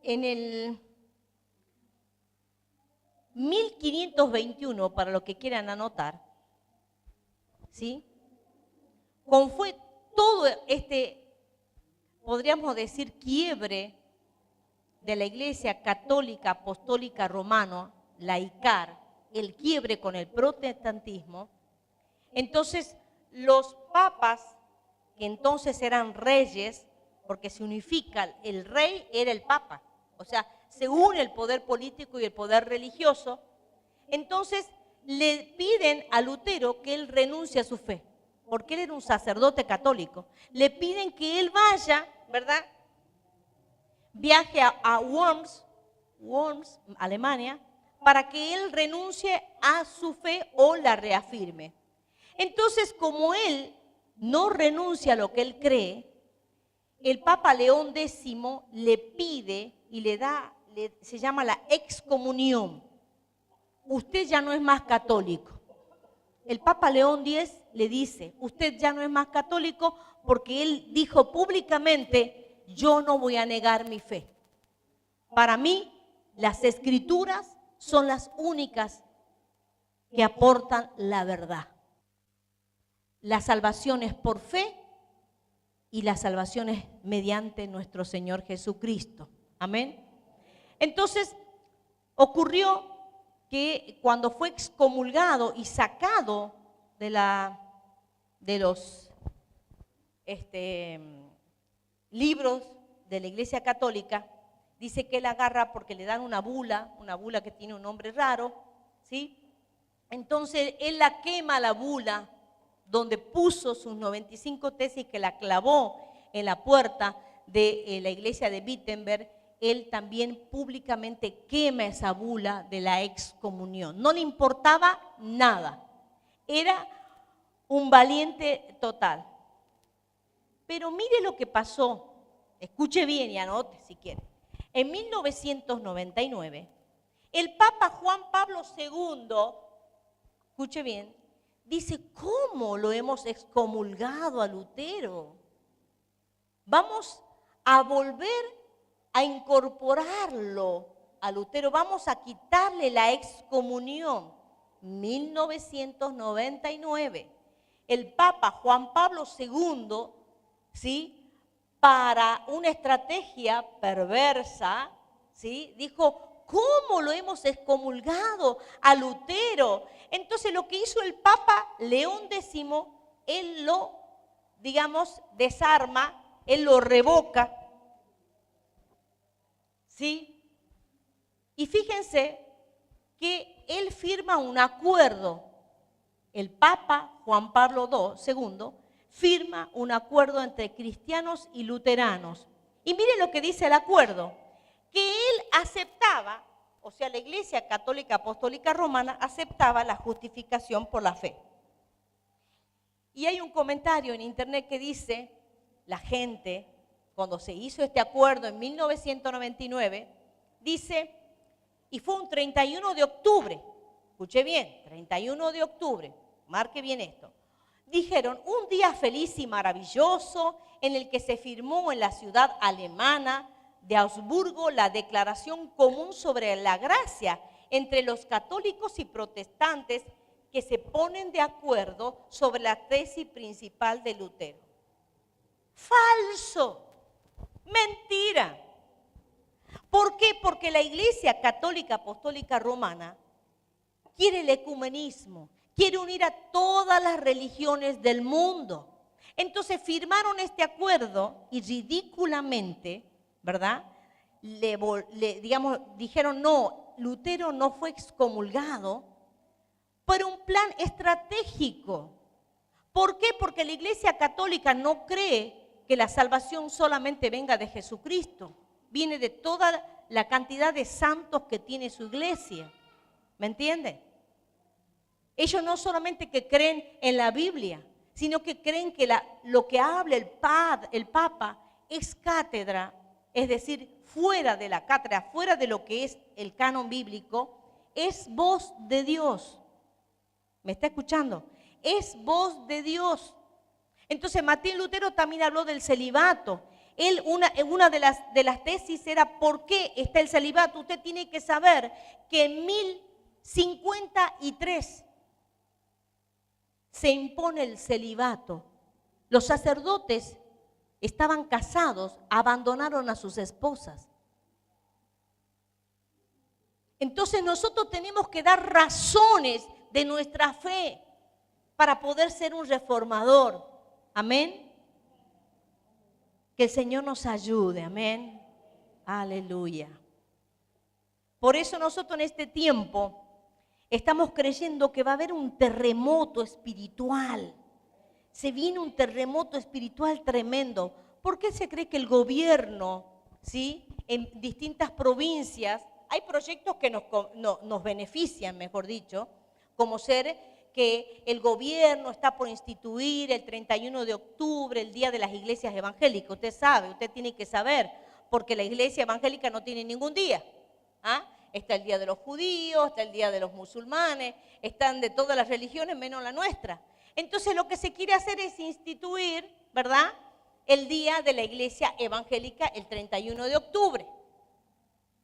Speaker 1: en el 1521, para los que quieran anotar, ¿sí? Como fue todo este, podríamos decir, quiebre de la Iglesia Católica Apostólica Romana, laicar, el quiebre con el protestantismo, entonces los papas, que entonces eran reyes, porque se unifica, el rey era el papa, o sea, se une el poder político y el poder religioso, entonces le piden a Lutero que él renuncie a su fe, porque él era un sacerdote católico. Le piden que él vaya, ¿verdad? Viaje a Worms, Alemania, para que él renuncie a su fe o la reafirme. Entonces, como él no renuncia a lo que él cree, el Papa León X le pide y le da, se llama la excomunión. Usted ya no es más católico. El Papa León X le dice, usted ya no es más católico porque él dijo públicamente, yo no voy a negar mi fe. Para mí, las escrituras son las únicas que aportan la verdad. La salvación es por fe y la salvación es mediante nuestro Señor Jesucristo. Amén. Entonces, ocurrió que cuando fue excomulgado y sacado de los libros de la Iglesia Católica, dice que él agarra porque le dan una bula que tiene un nombre raro, ¿sí? Entonces él la quema la bula donde puso sus 95 tesis, que la clavó en la puerta de la iglesia de Wittenberg. Él también públicamente quema esa bula de la excomunión. No le importaba nada. Era un valiente total. Pero mire lo que pasó. Escuche bien y anote si quiere. En 1999, el Papa Juan Pablo II, escuche bien, dice, ¿cómo lo hemos excomulgado a Lutero? Vamos a volver a incorporarlo a Lutero, vamos a quitarle la excomunión. 1999, el Papa Juan Pablo II, ¿sí?, para una estrategia perversa, ¿sí?, dijo, ¿cómo lo hemos excomulgado a Lutero? Entonces lo que hizo el Papa León X, él lo, digamos, desarma, él lo revoca, ¿sí? Y fíjense que él firma un acuerdo, el Papa Juan Pablo II firma un acuerdo entre cristianos y luteranos. Y miren lo que dice el acuerdo, que él aceptaba, o sea, la Iglesia Católica Apostólica Romana aceptaba la justificación por la fe. Y hay un comentario en internet que dice, la gente, cuando se hizo este acuerdo en 1999, dice, y fue un 31 de octubre, escuche bien, 31 de octubre, marque bien esto, dijeron, un día feliz y maravilloso en el que se firmó en la ciudad alemana de Augsburgo la declaración común sobre la gracia entre los católicos y protestantes que se ponen de acuerdo sobre la tesis principal de Lutero. Falso, mentira. ¿Por qué? Porque la Iglesia Católica Apostólica Romana quiere el ecumenismo, quiere unir a todas las religiones del mundo. Entonces firmaron este acuerdo y ridículamente, ¿verdad?, dijeron, no, Lutero no fue excomulgado por un plan estratégico. ¿Por qué? Porque la Iglesia Católica no cree que la salvación solamente venga de Jesucristo, viene de toda la cantidad de santos que tiene su iglesia. ¿Me entienden? Ellos no solamente que creen en la Biblia, sino que creen que lo que habla el Papa es cátedra, es decir, fuera de la cátedra, fuera de lo que es el canon bíblico, es voz de Dios. ¿Me está escuchando? Es voz de Dios. Entonces Martín Lutero también habló del celibato. Él, una de las tesis era: ¿por qué está el celibato? Usted tiene que saber que en 1053 se impone el celibato. Los sacerdotes estaban casados, abandonaron a sus esposas. Entonces nosotros tenemos que dar razones de nuestra fe para poder ser un reformador. Amén. Que el Señor nos ayude. Amén. Aleluya. Por eso nosotros en este tiempo estamos creyendo que va a haber un terremoto espiritual. Se viene un terremoto espiritual tremendo. ¿Por qué se cree que el gobierno, ¿sí?, en distintas provincias, hay proyectos que nos benefician, mejor dicho, como ser que el gobierno está por instituir el 31 de octubre, el Día de las Iglesias Evangélicas? Usted sabe, usted tiene que saber, porque la iglesia evangélica no tiene ningún día. ¿Ah? Está el Día de los Judíos, está el Día de los musulmanes, están de todas las religiones menos la nuestra. Entonces lo que se quiere hacer es instituir, ¿verdad?, el Día de la Iglesia Evangélica el 31 de octubre.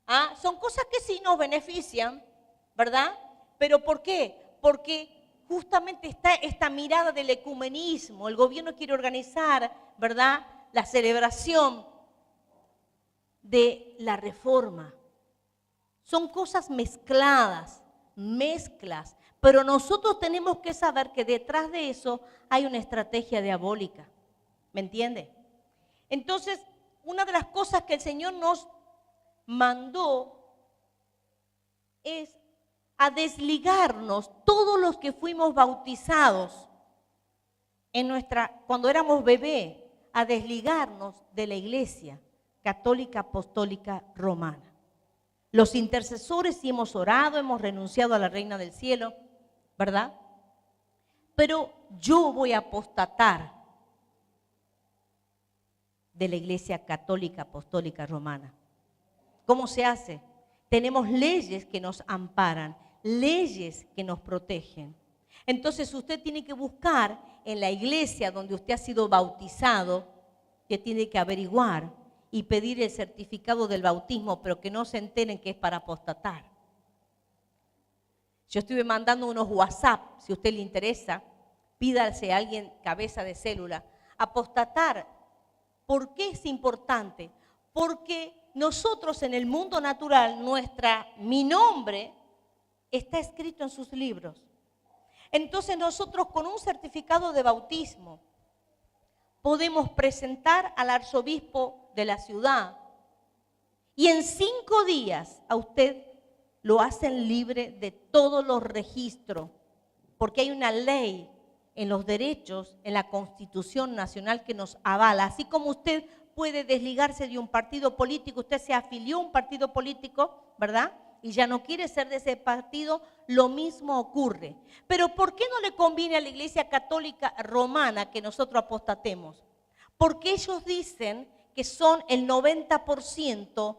Speaker 1: ¿Ah? Son cosas que sí nos benefician, ¿verdad? ¿Pero por qué? Porque justamente está esta mirada del ecumenismo. El gobierno quiere organizar, ¿verdad?, la celebración de la reforma. Son cosas mezcladas, mezclas. Pero nosotros tenemos que saber que detrás de eso hay una estrategia diabólica. ¿Me entiende? Entonces, una de las cosas que el Señor nos mandó es a desligarnos, todos los que fuimos bautizados cuando éramos bebé, a desligarnos de la Iglesia Católica Apostólica Romana. Los intercesores sí hemos orado, hemos renunciado a la Reina del Cielo, ¿verdad? Pero yo voy a apostatar de la Iglesia Católica Apostólica Romana. ¿Cómo se hace? Tenemos leyes que nos amparan, leyes que nos protegen. Entonces usted tiene que buscar en la iglesia donde usted ha sido bautizado, que tiene que averiguar y pedir el certificado del bautismo, pero que no se enteren que es para apostatar. Yo estuve mandando unos WhatsApp, si a usted le interesa, pídase a alguien cabeza de célula. Apostatar, ¿por qué es importante? Porque nosotros en el mundo natural, mi nombre está escrito en sus libros. Entonces nosotros con un certificado de bautismo podemos presentar al arzobispo de la ciudad y en 5 días a usted lo hacen libre de todos los registros, porque hay una ley en los derechos, en la Constitución Nacional que nos avala. Así como usted puede desligarse de un partido político, usted se afilió a un partido político, ¿verdad?, y ya no quiere ser de ese partido, lo mismo ocurre. Pero ¿por qué no le conviene a la Iglesia Católica Romana que nosotros apostatemos? Porque ellos dicen que son el 90%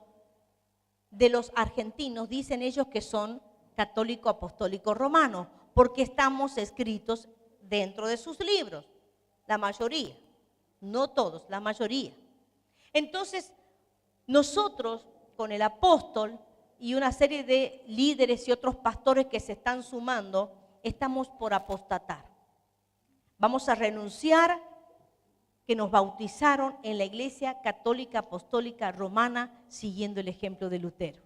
Speaker 1: de los argentinos, dicen ellos que son católico apostólico romanos, porque estamos escritos dentro de sus libros, la mayoría, no todos, la mayoría. Entonces, nosotros con el apóstol y una serie de líderes y otros pastores que se están sumando, estamos por apostatar. Vamos a renunciar que nos bautizaron en la Iglesia Católica Apostólica Romana siguiendo el ejemplo de Lutero.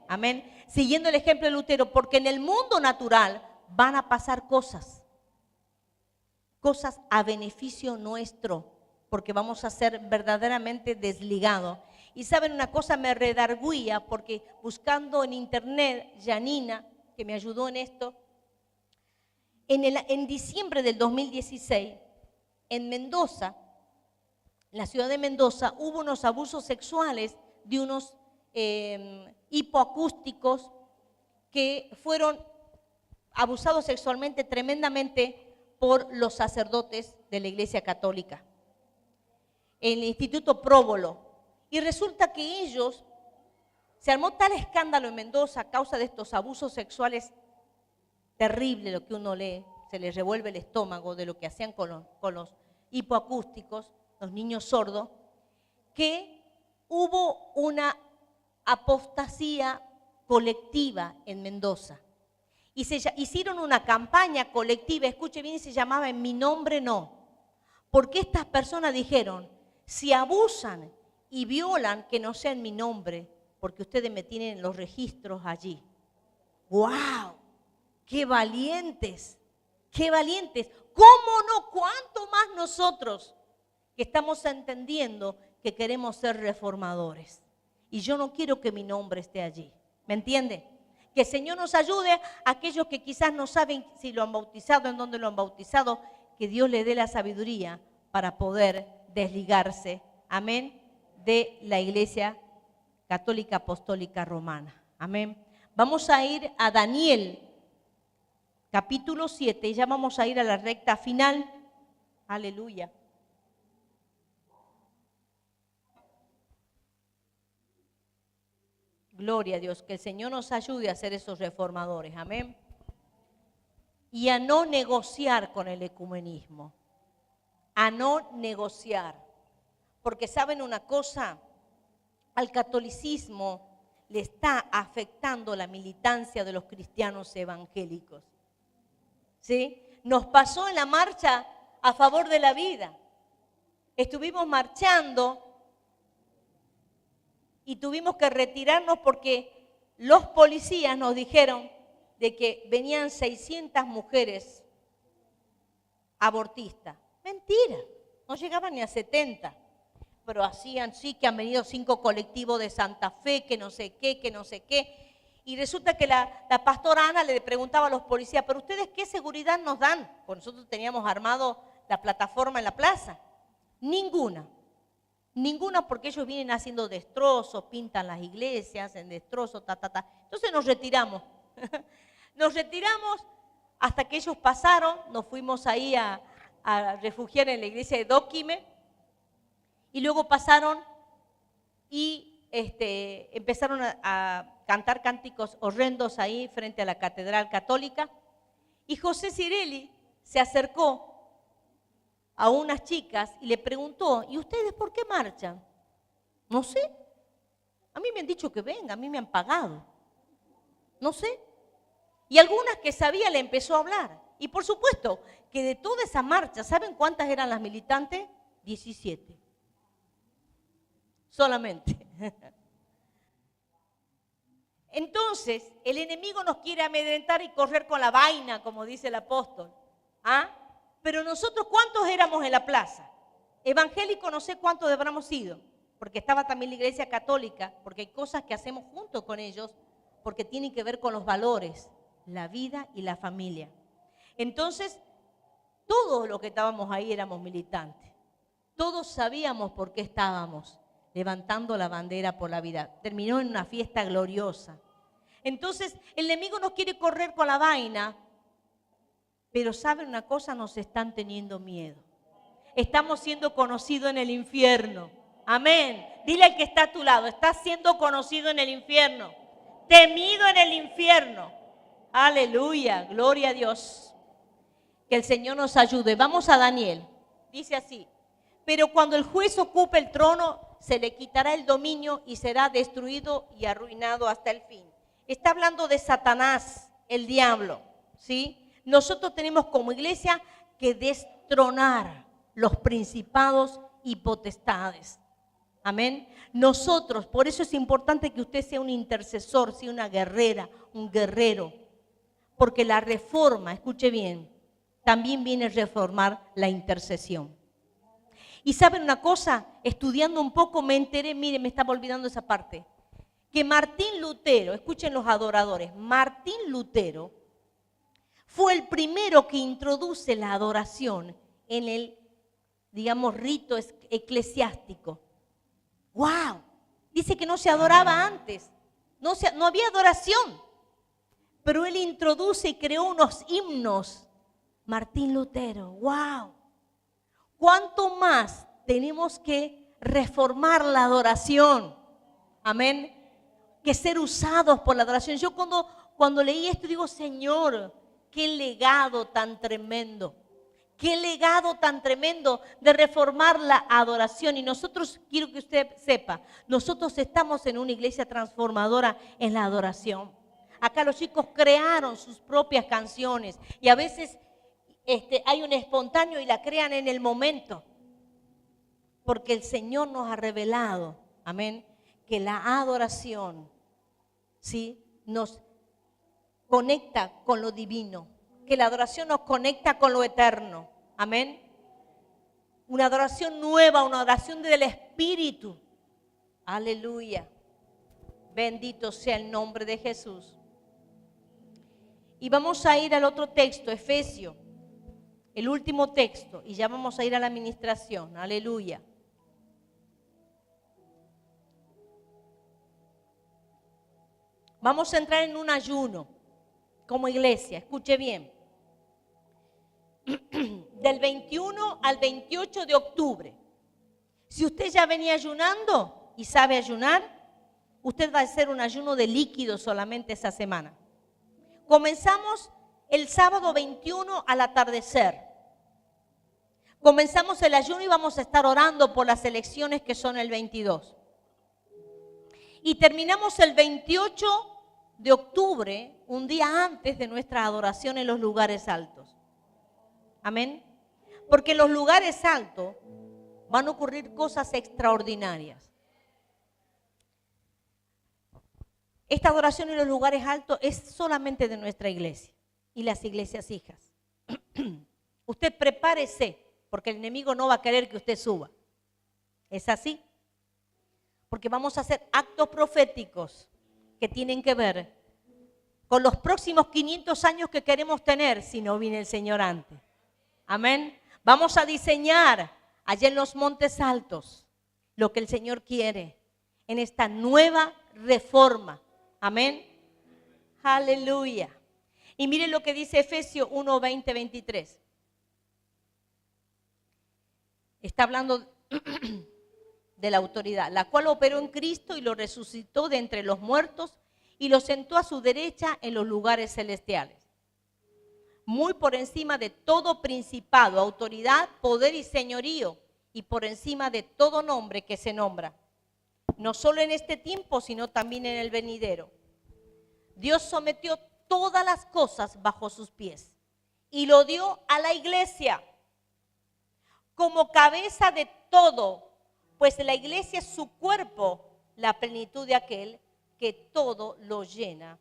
Speaker 1: Amén. Siguiendo el ejemplo de Lutero, porque en el mundo natural van a pasar cosas a beneficio nuestro, porque vamos a ser verdaderamente desligados. Y saben una cosa, me redarguía porque buscando en internet, Janina, que me ayudó en esto, en diciembre del 2016, en Mendoza, en la ciudad de Mendoza, hubo unos abusos sexuales de unos hipoacústicos que fueron abusados sexualmente tremendamente por los sacerdotes de la Iglesia Católica, el Instituto Próbolo. Y resulta que ellos, se armó tal escándalo en Mendoza a causa de estos abusos sexuales terribles, lo que uno lee, se les revuelve el estómago de lo que hacían con los hipoacústicos, los niños sordos, que hubo una apostasía colectiva en Mendoza. Y hicieron una campaña colectiva, escuche bien, y se llamaba En mi nombre no. Porque estas personas dijeron, si abusan y violan, que no sea en mi nombre, porque ustedes me tienen los registros allí. ¡Wow! ¡Qué valientes! ¡Qué valientes! ¿Cómo no? ¿Cuánto más nosotros que estamos entendiendo que queremos ser reformadores? Y yo no quiero que mi nombre esté allí. ¿Me entiende? Que el Señor nos ayude a aquellos que quizás no saben si lo han bautizado, en dónde lo han bautizado, que Dios le dé la sabiduría para poder desligarse, amén, de la Iglesia Católica Apostólica Romana. Amén. Vamos a ir a Daniel, capítulo 7, y ya vamos a ir a la recta final. Aleluya. Gloria a Dios, que el Señor nos ayude a ser esos reformadores, amén. Y a no negociar con el ecumenismo, a no negociar. Porque saben una cosa, al catolicismo le está afectando la militancia de los cristianos evangélicos. ¿Sí? Nos pasó en la marcha a favor de la vida. Estuvimos marchando y tuvimos que retirarnos porque los policías nos dijeron de que venían 600 mujeres abortistas. Mentira, no llegaban ni a 70, pero hacían sí que han venido 5 colectivos de Santa Fe, que no sé qué, que no sé qué. Y resulta que la pastora Ana le preguntaba a los policías, ¿pero ustedes qué seguridad nos dan? Pues nosotros teníamos armado la plataforma en la plaza. Ninguna. Ninguna, porque ellos vienen haciendo destrozos, pintan las iglesias, hacen destrozos, Entonces nos retiramos. Nos retiramos hasta que ellos pasaron, nos fuimos ahí a refugiar en la iglesia de Dóquime, y luego pasaron y empezaron a cantar cánticos horrendos ahí frente a la Catedral Católica, y José Cirelli se acercó a unas chicas y le preguntó, ¿y ustedes por qué marchan? No sé. A mí me han dicho que venga, a mí me han pagado. No sé. Y algunas que sabía le empezó a hablar. Y por supuesto que de toda esa marcha, ¿saben cuántas eran las militantes? 17. Solamente. Entonces, el enemigo nos quiere amedrentar y correr con la vaina, como dice el apóstol. ¿Ah? Pero nosotros, ¿cuántos éramos en la plaza? Evangélicos no sé cuántos habremos sido, porque estaba también la iglesia católica, porque hay cosas que hacemos junto con ellos, porque tienen que ver con los valores, la vida y la familia. Entonces, todos los que estábamos ahí éramos militantes. Todos sabíamos por qué estábamos levantando la bandera por la vida. Terminó en una fiesta gloriosa. Entonces, el enemigo nos quiere correr con la vaina, pero ¿saben una cosa? Nos están teniendo miedo. Estamos siendo conocidos en el infierno. Amén. Dile al que está a tu lado, estás siendo conocido en el infierno. Temido en el infierno. Aleluya, gloria a Dios. Que el Señor nos ayude. Vamos a Daniel. Dice así, pero cuando el juez ocupe el trono, se le quitará el dominio y será destruido y arruinado hasta el fin. Está hablando de Satanás, el diablo, ¿sí? Nosotros tenemos como iglesia que destronar los principados y potestades. Amén. Nosotros, por eso es importante que usted sea un intercesor, sea una guerrera, un guerrero. Porque la reforma, escuche bien, también viene a reformar la intercesión. Y ¿saben una cosa? Estudiando un poco me enteré, miren, me estaba olvidando esa parte, que Martín Lutero, escuchen los adoradores, Martín Lutero fue el primero que introduce la adoración en el, digamos, rito eclesiástico. ¡Wow! Dice que no se adoraba antes, no había adoración, pero él introduce y creó unos himnos Martín Lutero. ¡Wow! ¿Cuánto más tenemos que reformar la adoración? Amén. Que ser usados por la adoración. Yo cuando leí esto digo, Señor, qué legado tan tremendo. Qué legado tan tremendo de reformar la adoración. Y nosotros, quiero que usted sepa, nosotros estamos en una iglesia transformadora en la adoración. Acá los chicos crearon sus propias canciones y a veces hay un espontáneo y la crean en el momento. Porque el Señor nos ha revelado, amén, que la adoración, ¿sí?, nos conecta con lo divino. Que la adoración nos conecta con lo eterno. Amén. Una adoración nueva, una adoración del Espíritu. Aleluya. Bendito sea el nombre de Jesús. Y vamos a ir al otro texto, Efesios, el último texto, y ya vamos a ir a la administración. Aleluya. Vamos a entrar en un ayuno como iglesia, escuche bien. Del 21 al 28 de octubre. Si usted ya venía ayunando y sabe ayunar, usted va a hacer un ayuno de líquidos solamente esa semana. Comenzamos el sábado 21 al atardecer. Comenzamos el ayuno y vamos a estar orando por las elecciones que son el 22. Y terminamos el 28 de octubre, un día antes de nuestra adoración en los lugares altos. Amén. Porque en los lugares altos van a ocurrir cosas extraordinarias. Esta adoración en los lugares altos es solamente de nuestra iglesia y las iglesias hijas. Usted prepárese, porque el enemigo no va a querer que usted suba. ¿Es así? Porque vamos a hacer actos proféticos que tienen que ver con los próximos 500 años que queremos tener si no viene el Señor antes. Amén. Vamos a diseñar allá en los montes altos lo que el Señor quiere en esta nueva reforma. Amén. Aleluya. Y miren lo que dice Efesios 1, 20, 23. Está hablando de la autoridad, la cual operó en Cristo y lo resucitó de entre los muertos y lo sentó a su derecha en los lugares celestiales. Muy por encima de todo principado, autoridad, poder y señorío, y por encima de todo nombre que se nombra, no solo en este tiempo, sino también en el venidero. Dios sometió todas las cosas bajo sus pies y lo dio a la iglesia como cabeza de todo, pues la iglesia es su cuerpo, la plenitud de aquel que todo lo llena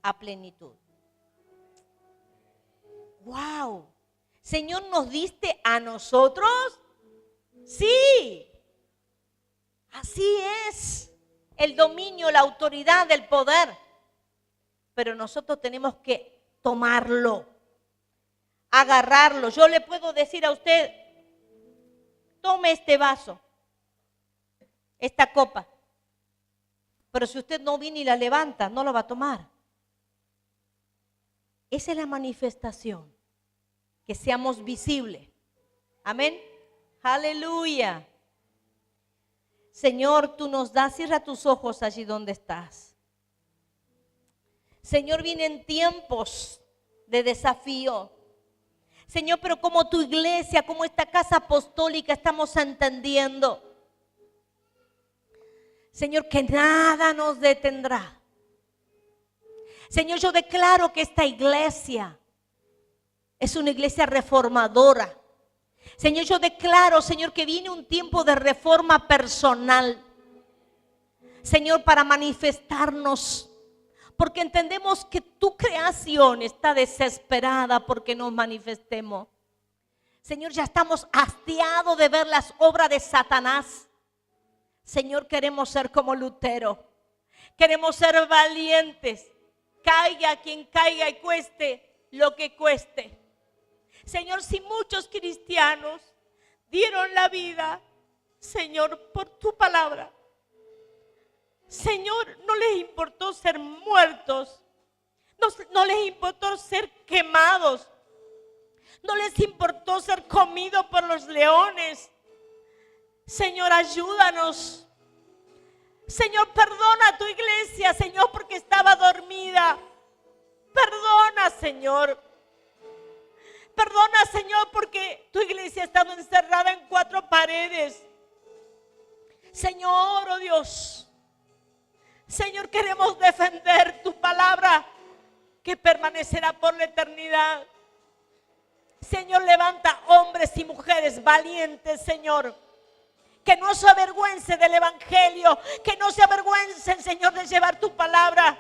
Speaker 1: a plenitud. ¡Wow! Señor, ¿nos diste a nosotros? Sí. Así es. El dominio, la autoridad, el poder. Pero nosotros tenemos que tomarlo, agarrarlo. Yo le puedo decir a usted, tome este vaso, esta copa. Pero si usted no viene y la levanta, no lo va a tomar. Esa es la manifestación. Que seamos visibles. Amén. Aleluya. Señor, tú nos das, cierra tus ojos allí donde estás. Señor, vienen tiempos de desafío. Señor, pero como tu iglesia, como esta casa apostólica estamos entendiendo. Señor, que nada nos detendrá. Señor, yo declaro que esta iglesia es una iglesia reformadora. Señor, yo declaro, Señor, que viene un tiempo de reforma personal. Señor, para manifestarnos. Porque entendemos que tu creación está desesperada porque nos manifestemos. Señor, ya estamos hastiados de ver las obras de Satanás. Señor, queremos ser como Lutero. Queremos ser valientes. Caiga quien caiga y cueste lo que cueste. Señor, si muchos cristianos dieron la vida, Señor, por tu palabra. Señor, no les importó ser muertos, no les importó ser quemados, No les importó ser comido por los leones. Señor, ayúdanos. Señor, perdona a tu iglesia, Señor, porque estaba dormida. Perdona, Señor. Perdona, Señor, porque tu iglesia ha estado encerrada en 4 paredes. Señor, oh Dios. Señor, queremos defender tu palabra que permanecerá por la eternidad. Señor, levanta hombres y mujeres valientes, Señor, que no se avergüencen del evangelio, que no se avergüencen, Señor, de llevar tu palabra.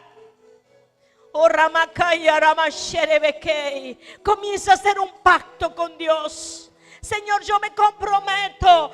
Speaker 1: Oh, Ramakaya, Ramasherebekei. Comienza a hacer un pacto con Dios. Señor, yo me comprometo